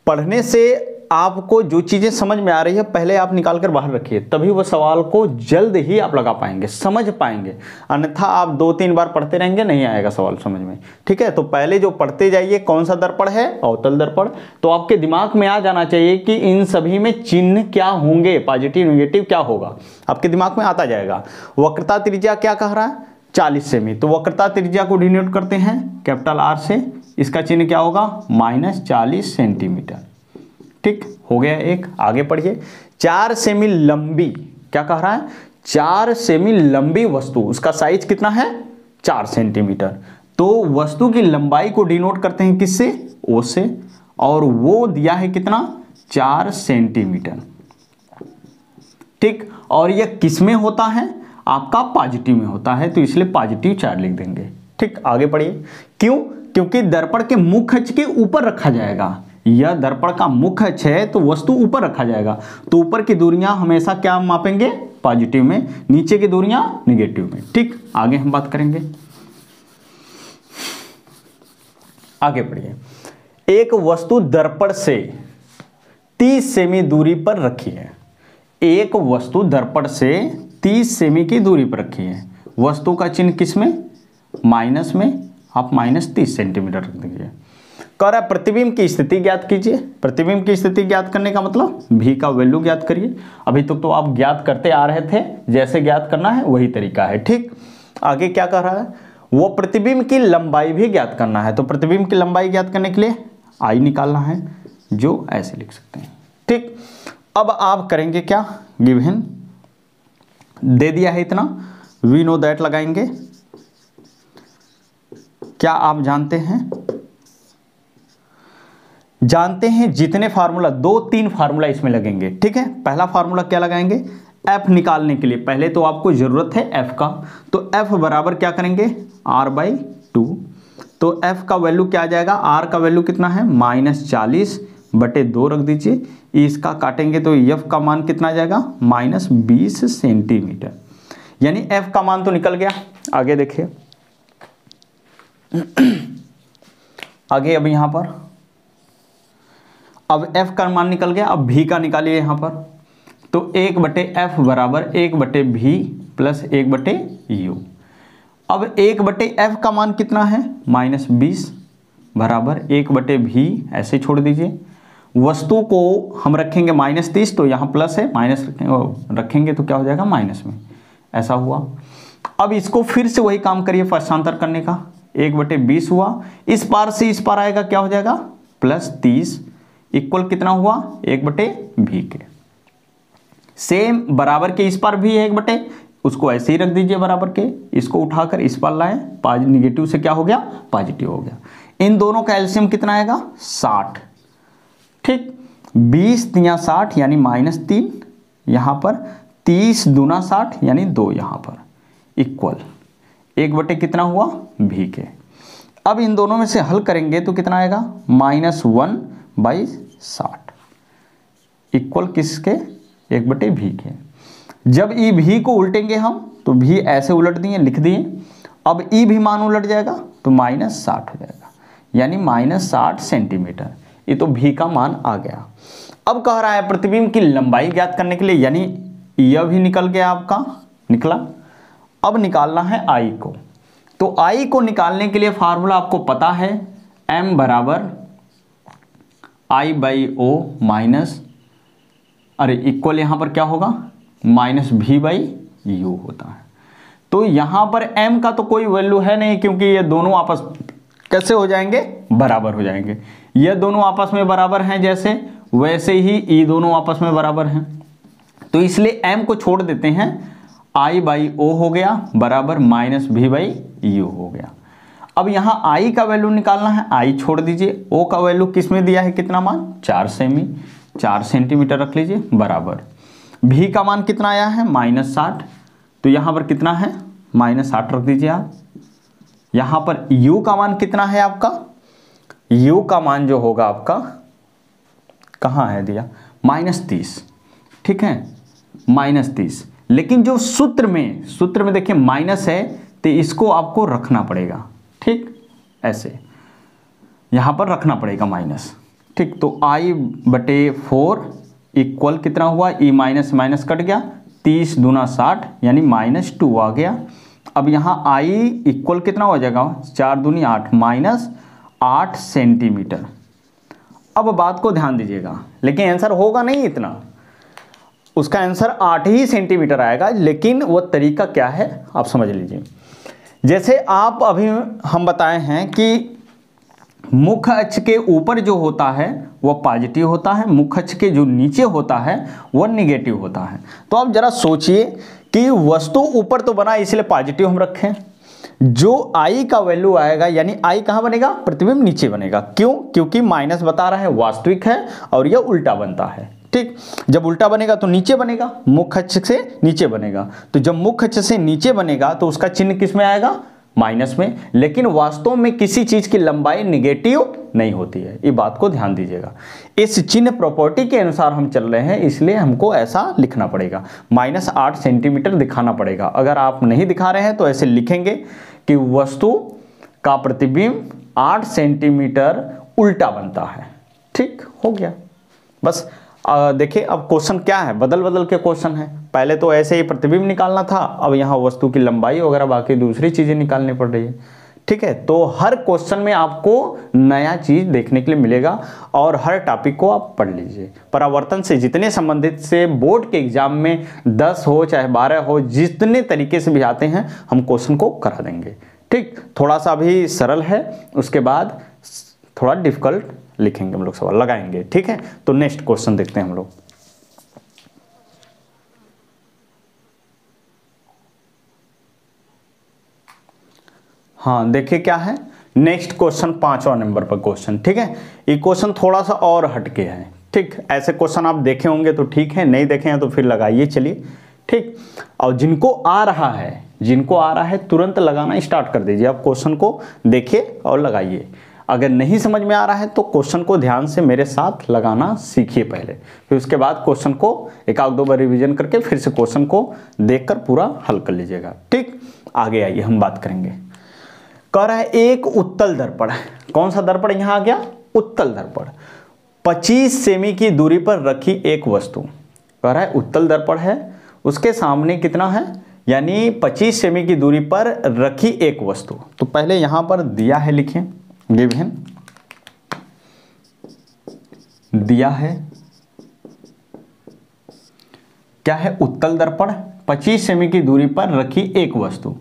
पढ़ने से आपको जो चीजें समझ में आ रही है पहले आप निकाल कर बाहर रखिए, तभी वो सवाल को जल्द ही आप लगा पाएंगे, समझ पाएंगे। अन्यथा आप 2-3 बार पढ़ते रहेंगे, नहीं आएगा सवाल समझ में। ठीक है, तो पहले जो पढ़ते जाइए, कौन सा दर्पण है? अवतल दर्पण। तो आपके दिमाग में आ जाना चाहिए कि इन सभी में चिन्ह क्या होंगे, पॉजिटिव नेगेटिव क्या होगा, आपके दिमाग में आता जाएगा। वक्रता त्रिज्या क्या कह रहा है? 40 सेमी। तो वक्रता त्रिज्या को डिनोट करते हैं कैपिटल R से, इसका चिन्ह क्या होगा? -40 सेंटीमीटर। ठीक, हो गया एक। आगे पढ़िए। 4 सेमी लंबी, क्या कह रहा है? 4 सेमी लंबी वस्तु, उसका साइज कितना है? 4 सेंटीमीटर। तो वस्तु की लंबाई को डिनोट करते हैं किससे? O से, और वो दिया है कितना? 4 सेंटीमीटर। ठीक, और यह किस में होता है? आपका पॉजिटिव में होता है, तो इसलिए +4 लिख देंगे। ठीक, आगे पढ़िए। क्यों? क्योंकि दर्पण के मुख्य अक्ष के ऊपर रखा जाएगा। यह दर्पण का मुख्य अक्ष है तो वस्तु ऊपर रखा जाएगा, तो ऊपर की दूरियां हमेशा क्या मापेंगे? पॉजिटिव में, नीचे की दूरियां निगेटिव में। ठीक, आगे हम बात करेंगे। आगे पढ़िए। एक वस्तु दर्पण से 30 सेमी दूरी पर रखी है। एक वस्तु दर्पण से 30 सेमी की दूरी पर रखी है। वस्तु का चिन्ह किस में? माइनस में। आप -30 सेंटीमीटर रख दीजिए। कह रहा है प्रतिबिंब की स्थिति ज्ञात कीजिए। प्रतिबिंब की स्थिति ज्ञात करने का मतलब भी का वैल्यू ज्ञात करिए। अभी तक तो आप ज्ञात करते आ रहे थे, जैसे ज्ञात करना है वही तरीका है। ठीक, आगे क्या कह रहा है, वो प्रतिबिंब की लंबाई भी ज्ञात करना है। तो प्रतिबिंब की लंबाई ज्ञात करने के लिए आई निकालना है, जो ऐसे लिख सकते हैं। ठीक, अब आप करेंगे क्या, गिवन दे दिया है इतना, वी नो दैट लगाएंगे। क्या आप जानते हैं जितने फार्मूला, 2-3 फार्मूला इसमें लगेंगे। ठीक है, पहला फार्मूला क्या लगाएंगे, एफ निकालने के लिए पहले तो आपको जरूरत है एफ का, तो एफ बराबर क्या करेंगे r/2। तो एफ का वैल्यू क्या आ जाएगा, आर का वैल्यू कितना है -40/2 रख दीजिए, इसका काटेंगे तो एफ का मान कितना आ जाएगा -20 सेंटीमीटर, यानी एफ का मान तो निकल गया। आगे देखिए, आगे अब यहां पर अब f का मान निकल गया, अब v का निकालिए यहां पर। तो 1/f बराबर 1/v प्लस 1/u। अब 1/f का मान कितना है -20 बराबर 1/v, ऐसे छोड़ दीजिए। वस्तु को हम रखेंगे -30, तो यहाँ प्लस है, माइनस रखेंगे तो क्या हो जाएगा माइनस में, ऐसा हुआ। अब इसको फिर से वही काम करिए पक्षांतर करने का, 1/20 हुआ, इस पार से इस पार आएगा क्या हो जाएगा +30 इक्वल कितना हुआ 1/v के। सेम बराबर के इस पार भी है 1/, उसको ऐसे ही रख दीजिए बराबर के, इसको उठाकर इस पार लाएं, निगेटिव से क्या हो गया पॉजिटिव हो गया। इन दोनों का एलसीएम कितना आएगा 60। ठीक, 20 तिया 60 यानी -3, यहाँ पर 30 दूना 60 यानी 2, यहाँ पर इक्वल 1/, कितना हुआ v के। अब इन दोनों में से हल करेंगे तो कितना आएगा -1/60 इक्वल किसके 1/v के। जब ई भी को उल्टेंगे हम तो भी ऐसे उलट दिए, लिख दिए। अब ई भी मान उलट जाएगा तो -60 हो जाएगा, यानी -60 सेंटीमीटर। ये तो भी का मान आ गया। अब कह रहा है प्रतिबिंब की लंबाई ज्ञात करने के लिए, यानी यह भी निकल गया आपका, निकला। अब निकालना है आई को। तो आई को निकालने के लिए फार्मूला आपको पता है, m बराबर I/O माइनस, अरे इक्वल यहाँ पर क्या होगा -v/u होता है। तो यहाँ पर m का तो कोई वैल्यू है नहीं, क्योंकि ये दोनों आपस कैसे हो जाएंगे बराबर हो जाएंगे। ये दोनों आपस में बराबर हैं जैसे, वैसे ही ये दोनों आपस में बराबर हैं, तो इसलिए m को छोड़ देते हैं, I/O हो गया बराबर -v/u हो गया। अब यहाँ I का वैल्यू निकालना है, I छोड़ दीजिए, O का वैल्यू किस में दिया है कितना मान 4 सेंटीमीटर रख लीजिए बराबर, V का मान कितना आया है -60, तो यहाँ पर कितना है -60 रख दीजिए आप। यहाँ पर U का मान कितना है आपका, U का मान जो होगा आपका कहाँ है दिया -30, ठीक है -30। लेकिन जो सूत्र में देखिए माइनस है, तो इसको आपको रखना पड़ेगा। ठीक, ऐसे यहाँ पर रखना पड़ेगा माइनस। ठीक, तो I/4 इक्वल कितना हुआ, ई माइनस कट गया, 30 दूना 60 यानी -2 आ गया। अब यहाँ I इक्वल कितना हो जाएगा 4 दूनी 8 -8 सेंटीमीटर। अब बात को ध्यान दीजिएगा, लेकिन आंसर होगा नहीं इतना, उसका आंसर 8 ही सेंटीमीटर आएगा। लेकिन वो तरीका क्या है आप समझ लीजिए। जैसे आप अभी हम बताए हैं कि मुख्य अक्ष के ऊपर जो होता है वह पॉजिटिव होता है, मुख्य अक्ष के जो नीचे होता है वह निगेटिव होता है। तो आप जरा सोचिए कि वस्तु ऊपर तो बना इसलिए पॉजिटिव हम रखें, जो आई का वैल्यू आएगा यानी आई कहाँ बनेगा, प्रतिबिंब नीचे बनेगा। क्यों, क्योंकि माइनस बता रहा है वास्तविक है और यह उल्टा बनता है। ठीक, जब उल्टा बनेगा तो नीचे बनेगा, मुख्य अक्ष से नीचे बनेगा। तो जब मुख्य अक्ष से नीचे बनेगा तो उसका चिन्ह किस में आएगा, माइनस में। लेकिन वास्तव में किसी चीज की लंबाई निगेटिव नहीं होती है, ये बात को ध्यान दीजिएगा। इस चिन्ह प्रॉपर्टी के अनुसार हम चल रहे हैं, इसलिए हमको ऐसा लिखना पड़ेगा, -8 सेंटीमीटर दिखाना पड़ेगा। अगर आप नहीं दिखा रहे हैं तो ऐसे लिखेंगे कि वस्तु का प्रतिबिंब 8 सेंटीमीटर उल्टा बनता है। ठीक हो गया, बस देखिए अब क्वेश्चन क्या है, बदल के क्वेश्चन है। पहले तो ऐसे ही प्रतिबिंब निकालना था, अब यहाँ वस्तु की लंबाई वगैरह बाकी दूसरी चीजें निकालनी पड़ रही है। ठीक है। तो हर क्वेश्चन में आपको नया चीज देखने के लिए मिलेगा और हर टॉपिक को आप पढ़ लीजिए। परावर्तन से जितने संबंधित से बोर्ड के एग्जाम में 10 हो चाहे 12 हो, जितने तरीके से भी आते हैं हम क्वेश्चन को करा देंगे। ठीक, थोड़ा सा भी सरल है, उसके बाद थोड़ा डिफिकल्ट लिखेंगे हम लोग, सवाल लगाएंगे। ठीक है, तो नेक्स्ट क्वेश्चन देखते हैं हम लोग। हाँ देखिए क्या है नेक्स्ट क्वेश्चन, 5वां नंबर पर क्वेश्चन। ठीक है, ये क्वेश्चन थोड़ा सा और हटके है। ठीक, ऐसे क्वेश्चन आप देखे होंगे तो ठीक है, नहीं देखे हैं तो फिर लगाइए। चलिए ठीक, और जिनको आ रहा है तुरंत लगाना स्टार्ट कर दीजिए। आप क्वेश्चन को देखिए और लगाइए। अगर नहीं समझ में आ रहा है तो क्वेश्चन को ध्यान से मेरे साथ लगाना सीखिए पहले, फिर उसके बाद क्वेश्चन को एक आध दो बार रिवीजन करके फिर से क्वेश्चन को देखकर पूरा हल कर लीजिएगा। ठीक, आगे आइए हम बात करेंगे। कह रहा है एक उत्तल दर्पण, कौन सा दर्पण यहां आ गया, उत्तल दर्पण, 25 सेमी की दूरी पर रखी एक वस्तु। कह रहा है उत्तल दर्पण है, उसके सामने कितना है, यानी 25 सेमी की दूरी पर रखी एक वस्तु। तो पहले यहां पर दिया है, लिखें गिवन दिया है, क्या है, उत्तल दर्पण 25 सेमी की दूरी पर रखी एक वस्तु,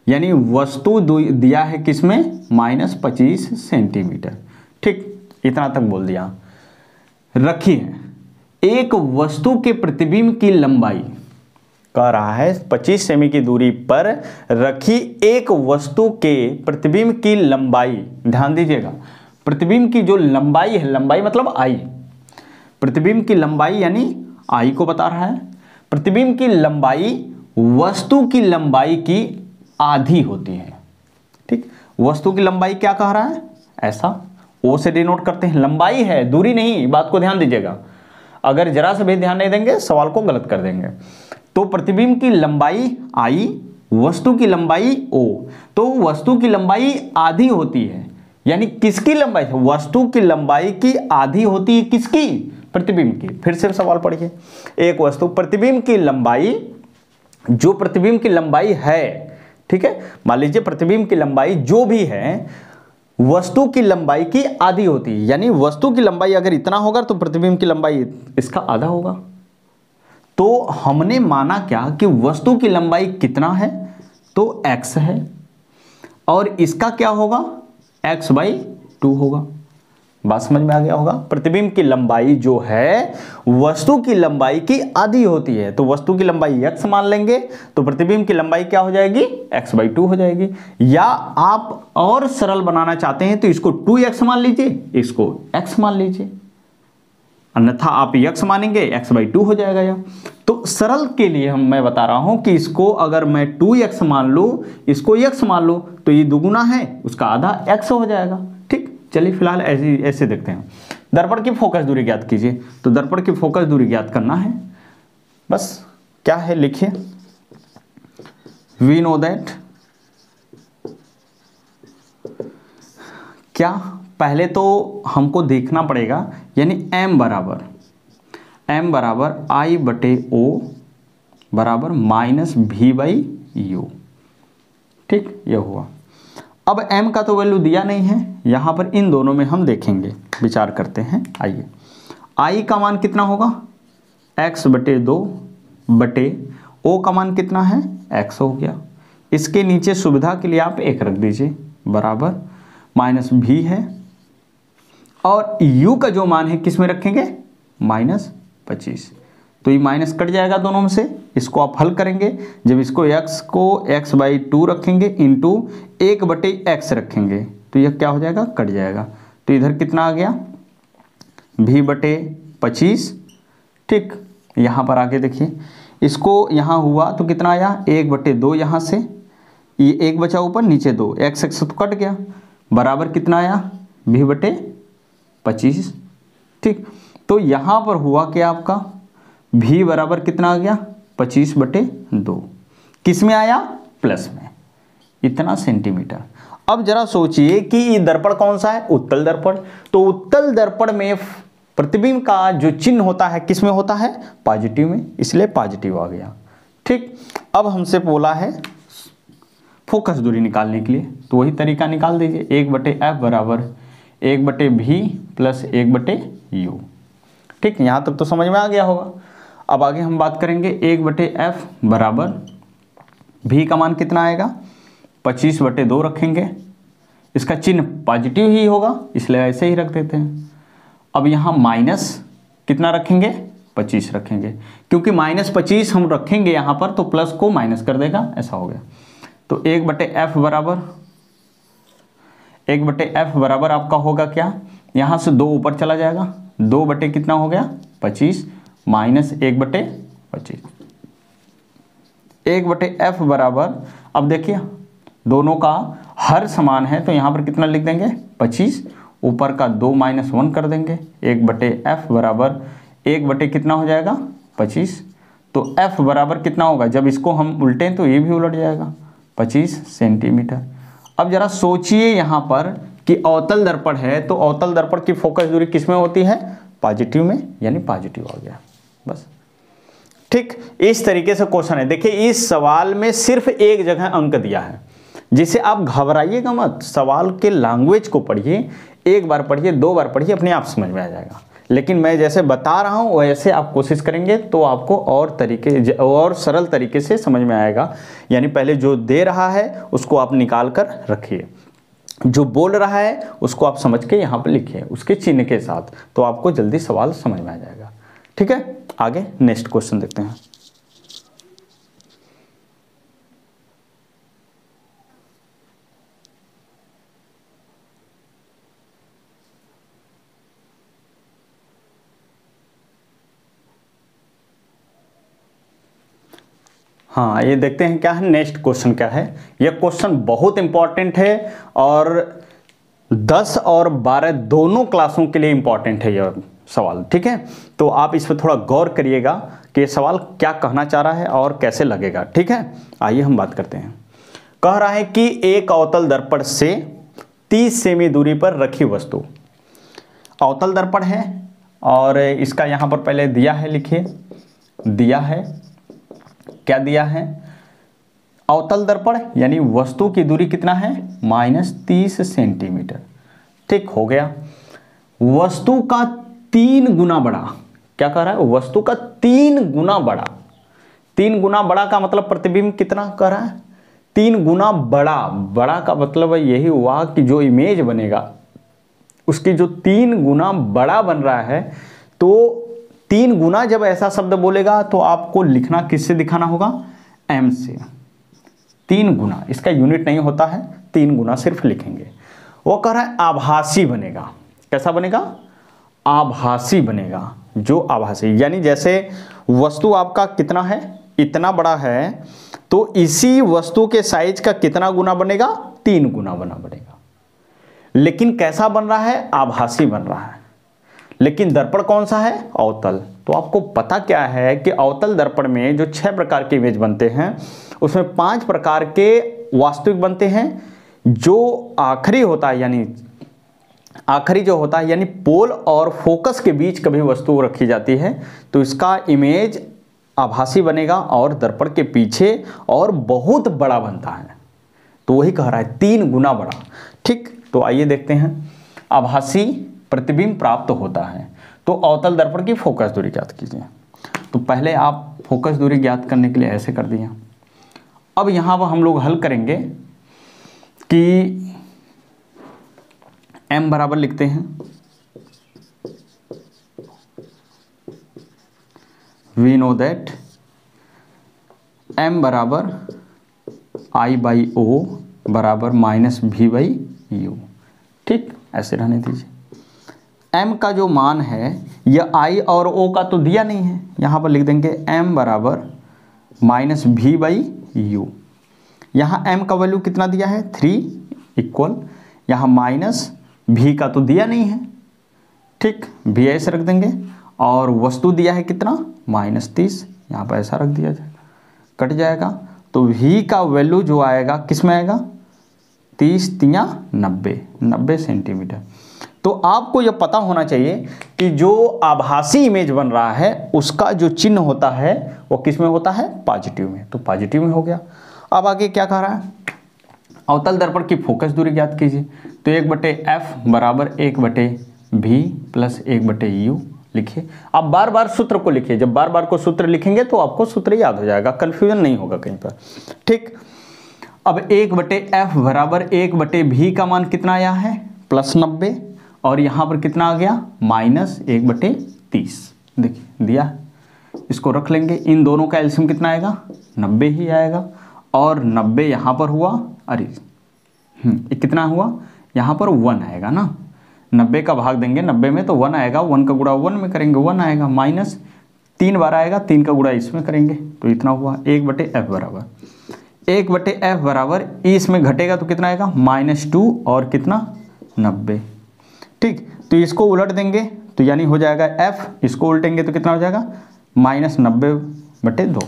यानी वस्तु दिया है किसमें, -25 सेंटीमीटर। ठीक, इतना तक बोल दिया। रखी है एक वस्तु के प्रतिबिंब की लंबाई, कह रहा है 25 सेमी की दूरी पर रखी एक वस्तु के प्रतिबिंब की लंबाई। ध्यान दीजिएगा, प्रतिबिंब की जो लंबाई है, लंबाई मतलब आई, प्रतिबिंब की लंबाई यानी आई को बता रहा है। प्रतिबिंब की लंबाई वस्तु की लंबाई की आधी होती है। ठीक, वस्तु की लंबाई क्या कह रहा है, ऐसा ओ से डिनोट करते हैं, लंबाई है, दूरी नहीं, बात को ध्यान दीजिएगा। अगर जरा से भी ध्यान नहीं देंगे सवाल को गलत कर देंगे। तो प्रतिबिंब की लंबाई आई, वस्तु की लंबाई ओ, तो वस्तु की लंबाई आधी होती है, यानी किसकी लंबाई, वस्तु की लंबाई की आधी होती है, किसकी, प्रतिबिंब की। फिर से सवाल पढ़िए, एक वस्तु प्रतिबिंब की लंबाई, जो प्रतिबिंब की लंबाई है, ठीक है, मान लीजिए प्रतिबिंब की लंबाई जो भी है वस्तु की लंबाई की आधी होती है, यानी वस्तु की लंबाई अगर इतना होगा तो प्रतिबिंब की लंबाई इसका आधा होगा। तो हमने माना क्या कि वस्तु की लंबाई कितना है, तो x है, और इसका क्या होगा, x/2 होगा। बात समझ में आ गया होगा। प्रतिबिंब की लंबाई जो है वस्तु की लंबाई की आधी होती है, तो वस्तु की लंबाई x मान लेंगे, तो प्रतिबिंब की लंबाई क्या हो जाएगी, x/2 हो जाएगी। या आप और सरल बनाना चाहते हैं तो इसको 2x मान लीजिए, इसको x मान लीजिए, अन्यथा आप x मानेंगे x/2 हो जाएगा। या तो सरल के लिए मैं बता रहा हूं कि इसको अगर मैं 2x मान लूं, इसको x मान लूं, तो ये दुगुना है, उसका आधा x हो जाएगा। ठीक, चलिए फिलहाल ऐसे देखते हैं। दर्पण की फोकस दूरी ज्ञात कीजिए, तो दर्पण की फोकस दूरी ज्ञात करना है, बस क्या है लिखिए, वी नो दैट, क्या, पहले तो हमको देखना पड़ेगा, यानी m बराबर I/O बराबर -V/U। ठीक, यह हुआ। अब m का तो वैल्यू दिया नहीं है, यहां पर इन दोनों में हम देखेंगे, विचार करते हैं। आइए, I का मान कितना होगा, x/2 बटे O का मान कितना है, x हो गया। इसके नीचे सुविधा के लिए आप 1 रख दीजिए, बराबर -V है, और U का जो मान है किस में रखेंगे, -25। तो ये माइनस कट जाएगा दोनों में से, इसको आप हल करेंगे। जब इसको x को x/2 रखेंगे इंटू 1/x रखेंगे तो यह क्या हो जाएगा, कट जाएगा। तो इधर कितना आ गया, v/25। ठीक, यहाँ पर आगे देखिए, इसको यहाँ हुआ तो कितना आया, 1/2, यहाँ से ये 1 बचा ऊपर, नीचे 2, x तो कट गया, बराबर कितना आया, v/25। ठीक, तो यहाँ पर हुआ क्या आपका, v बराबर कितना आ गया, 25/2, किस में आया, प्लस में, इतना सेंटीमीटर। अब जरा सोचिए कि ये दर्पण कौन सा है, उत्तल दर्पण। तो उत्तल दर्पण में प्रतिबिंब का जो चिन्ह होता है किस में होता है, पॉजिटिव में, इसलिए पॉजिटिव आ गया। ठीक, अब हमसे बोला है फोकस दूरी निकालने के लिए, तो वही तरीका निकाल दीजिए, 1/f बराबर 1/v प्लस 1/u। ठीक, यहाँ तक तो समझ में आ गया होगा। अब आगे हम बात करेंगे 1/f बराबर v का मान कितना आएगा, 25/2 रखेंगे। इसका चिन्ह पॉजिटिव ही होगा इसलिए ऐसे ही रख देते हैं। अब यहाँ माइनस कितना रखेंगे, 25 रखेंगे, क्योंकि -25 हम रखेंगे यहाँ पर तो प्लस को माइनस कर देगा, ऐसा हो गया। तो 1/f बराबर आपका होगा क्या, यहाँ से 2 ऊपर चला जाएगा, 2 बटे कितना हो गया 25 माइनस 1/25। 1/f बराबर, अब देखिए दोनों का हर समान है तो यहाँ पर कितना लिख देंगे 25, ऊपर का 2 माइनस 1 कर देंगे। 1/f बराबर 1 बटे कितना हो जाएगा 25, तो f बराबर कितना होगा, जब इसको हम उल्टें तो ये भी उलट जाएगा 25 सेंटीमीटर। अब जरा सोचिए यहाँ पर कि अवतल दर्पण है तो अवतल दर्पण की फोकस दूरी किस में होती है, पॉजिटिव में, यानी पॉजिटिव आ गया बस। ठीक, इस तरीके से क्वेश्चन है। देखिए इस सवाल में सिर्फ एक जगह अंक दिया है, जिसे आप घबराइएगा मत, सवाल के लैंग्वेज को पढ़िए, एक बार पढ़िए 2 बार पढ़िए, अपने आप समझ में आ जाएगा। लेकिन मैं जैसे बता रहा हूँ वैसे आप कोशिश करेंगे तो आपको और सरल तरीके से समझ में आएगा। यानी पहले जो दे रहा है उसको आप निकाल कर रखिए, जो बोल रहा है उसको आप समझ के यहाँ पर लिखिए उसके चिन्ह के साथ, तो आपको जल्दी सवाल समझ में आ जाएगा। ठीक है, आगे नेक्स्ट क्वेश्चन देखते हैं। हाँ, ये देखते हैं क्या है, नेक्स्ट क्वेश्चन क्या है। यह क्वेश्चन बहुत इंपॉर्टेंट है और 10 और 12 दोनों क्लासों के लिए इंपॉर्टेंट है यह सवाल। ठीक है, तो आप इस पर थोड़ा गौर करिएगा कि ये सवाल क्या कहना चाह रहा है और कैसे लगेगा। ठीक है, आइए हम बात करते हैं। कह रहा है कि एक अवतल दर्पण से 30 सेमी दूरी पर रखी वस्तु, अवतल दर्पण है और इसका यहाँ पर पहले दिया है, लिखिए दिया है, क्या दिया है, अवतल दर्पण यानी वस्तु की दूरी कितना है -30 सेंटीमीटर। ठीक हो गया, वस्तु का 3 गुना बड़ा, क्या कह रहा है, वस्तु का 3 गुना बड़ा। 3 गुना बड़ा का मतलब प्रतिबिंब कितना कह रहा है, 3 गुना बड़ा। बड़ा का मतलब यही हुआ कि जो इमेज बनेगा उसकी जो 3 गुना बड़ा बन रहा है, तो 3 गुना जब ऐसा शब्द बोलेगा तो आपको लिखना किससे दिखाना होगा, m से। 3 गुना, इसका यूनिट नहीं होता है, 3 गुना सिर्फ लिखेंगे। वो कह रहा है आभासी बनेगा, कैसा बनेगा, आभासी बनेगा। जो आभासी यानी जैसे वस्तु आपका कितना है, इतना बड़ा है, तो इसी वस्तु के साइज का कितना गुना बनेगा, 3 गुना बनेगा। लेकिन कैसा बन रहा है, आभासी बन रहा है। लेकिन दर्पण कौन सा है, अवतल। तो आपको पता क्या है कि अवतल दर्पण में जो 6 प्रकार के इमेज बनते हैं उसमें 5 प्रकार के वास्तविक बनते हैं। जो आखिरी होता है यानी आखिरी जो होता है यानी पोल और फोकस के बीच कभी वस्तु रखी जाती है तो इसका इमेज आभासी बनेगा और दर्पण के पीछे और बहुत बड़ा बनता है। तो वही कह रहा है 3 गुना बड़ा। ठीक, तो आइए देखते हैं, आभासी प्रतिबिंब प्राप्त होता है तो अवतल दर्पण की फोकस दूरी ज्ञात कीजिए। तो पहले आप फोकस दूरी ज्ञात करने के लिए ऐसे कर दिया। अब यहाँ पर हम लोग हल करेंगे कि m बराबर लिखते हैं वी नो दैट m बराबर I/O बराबर -V/U। ठीक, ऐसे रहने दीजिए। m का जो मान है यह I और O का तो दिया नहीं है, यहाँ पर लिख देंगे m बराबर -V/U। यहाँ m का वैल्यू कितना दिया है 3 इक्वल, यहाँ -V का तो दिया नहीं है। ठीक, V ऐसे रख देंगे और वस्तु दिया है कितना -30, यहाँ पर ऐसा रख दिया जाएगा, कट जाएगा। तो V का वैल्यू जो आएगा किस में आएगा, 30 तिया 90 सेंटीमीटर। तो आपको यह पता होना चाहिए कि जो आभासी इमेज बन रहा है उसका जो चिन्ह होता है वो किस में होता है, पॉजिटिव में। तो पॉजिटिव में हो गया। अब आगे क्या कह रहा है, अवतल दर्पण की फोकस दूरी ज्ञात कीजिए। तो 1/f बराबर 1/v प्लस 1/u लिखिए। आप बार बार सूत्र को लिखिए, जब बार बार को सूत्र लिखेंगे तो आपको सूत्र याद हो जाएगा, कंफ्यूजन नहीं होगा कहीं पर। ठीक, अब 1/f बराबर 1/v का मान कितना आया है +90, और यहाँ पर कितना आ गया -1/30। देखिए दिया, इसको रख लेंगे। इन दोनों का एलसीएम कितना आएगा 90 ही आएगा, और 90 यहाँ पर हुआ, अरे कितना हुआ यहाँ पर 1 आएगा ना, 90 का भाग देंगे 90 में तो 1 आएगा, 1 का गुणा 1 में करेंगे 1 आएगा, माइनस 3 बार आएगा, 3 का गुणा इसमें करेंगे तो इतना हुआ 1/f बराबर 1/f बराबर इसमें घटेगा तो कितना आएगा -2 और कितना 90। ठीक, तो इसको उलट देंगे तो यानी हो जाएगा f, इसको उल्टेंगे तो कितना हो जाएगा -90/2,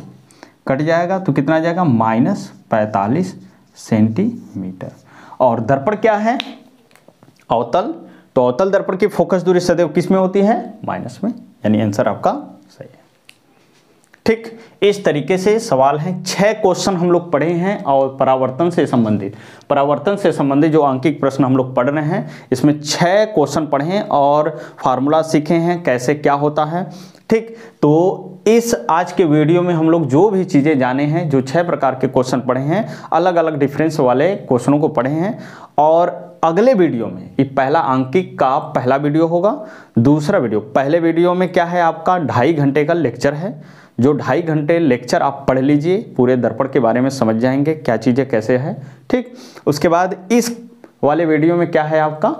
कट जाएगा तो कितना आ जाएगा -45 सेंटीमीटर। और दर्पण क्या है अवतल, तो अवतल दर्पण की फोकस दूरी सदैव किस में होती है माइनस में, यानी आंसर आपका सही है। ठीक, इस तरीके से सवाल हैं। 6 क्वेश्चन हम लोग पढ़े हैं और परावर्तन से संबंधित जो आंकिक प्रश्न हम लोग पढ़ रहे हैं, इसमें 6 क्वेश्चन पढ़े हैं और फार्मूला सीखे हैं कैसे क्या होता है। ठीक, तो इस आज के वीडियो में हम लोग जो भी चीज़ें जाने हैं, जो 6 प्रकार के क्वेश्चन पढ़े हैं, अलग अलग डिफरेंस वाले क्वेश्चनों को पढ़े हैं, और अगले वीडियो में ये पहला अंकिक का पहला वीडियो होगा। दूसरा वीडियो, पहले वीडियो में क्या है आपका 2.5 घंटे का लेक्चर है, जो 2.5 घंटे लेक्चर आप पढ़ लीजिए, पूरे दर्पण के बारे में समझ जाएंगे क्या चीज़ें कैसे है। ठीक, उसके बाद इस वाले वीडियो में क्या है आपका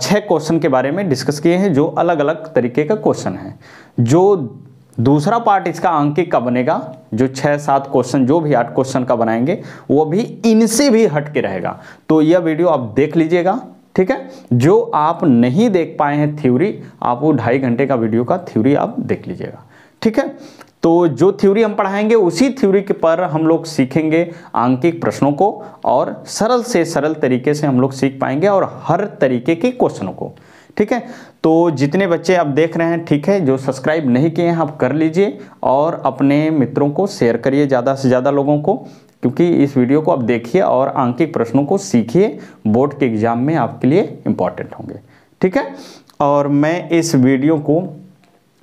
6 क्वेश्चन के बारे में डिस्कस किए हैं, जो अलग अलग तरीके का क्वेश्चन है। जो दूसरा पार्ट इसका अंकिक का बनेगा, जो 6-7 क्वेश्चन, जो भी 8 क्वेश्चन का बनाएंगे, वो भी इनसे भी हट के रहेगा। तो यह वीडियो आप देख लीजिएगा। ठीक है, जो आप नहीं देख पाए हैं थ्योरी, आप वो 2.5 घंटे का वीडियो का थ्योरी आप देख लीजिएगा। ठीक है, तो जो थ्योरी हम पढ़ाएंगे उसी थ्योरी के पर हम लोग सीखेंगे आंकिक प्रश्नों को, और सरल से सरल तरीके से हम लोग सीख पाएंगे, और हर तरीके के क्वेश्चनों को। ठीक है, तो जितने बच्चे आप देख रहे हैं, ठीक है, जो सब्सक्राइब नहीं किए हैं आप कर लीजिए, और अपने मित्रों को शेयर करिए ज़्यादा से ज़्यादा लोगों को, क्योंकि इस वीडियो को आप देखिए और आंकिक प्रश्नों को सीखिए, बोर्ड के एग्जाम में आपके लिए इम्पॉर्टेंट होंगे। ठीक है, और मैं इस वीडियो को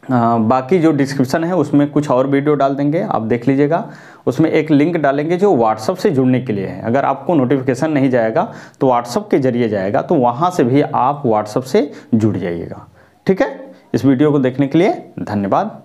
बाकी जो डिस्क्रिप्शन है उसमें कुछ और वीडियो डाल देंगे, आप देख लीजिएगा। उसमें एक लिंक डालेंगे जो व्हाट्सअप से जुड़ने के लिए है। अगर आपको नोटिफिकेशन नहीं जाएगा तो व्हाट्सअप के जरिए जाएगा, तो वहाँ से भी आप व्हाट्सअप से जुड़ जाइएगा। ठीक है, इस वीडियो को देखने के लिए धन्यवाद।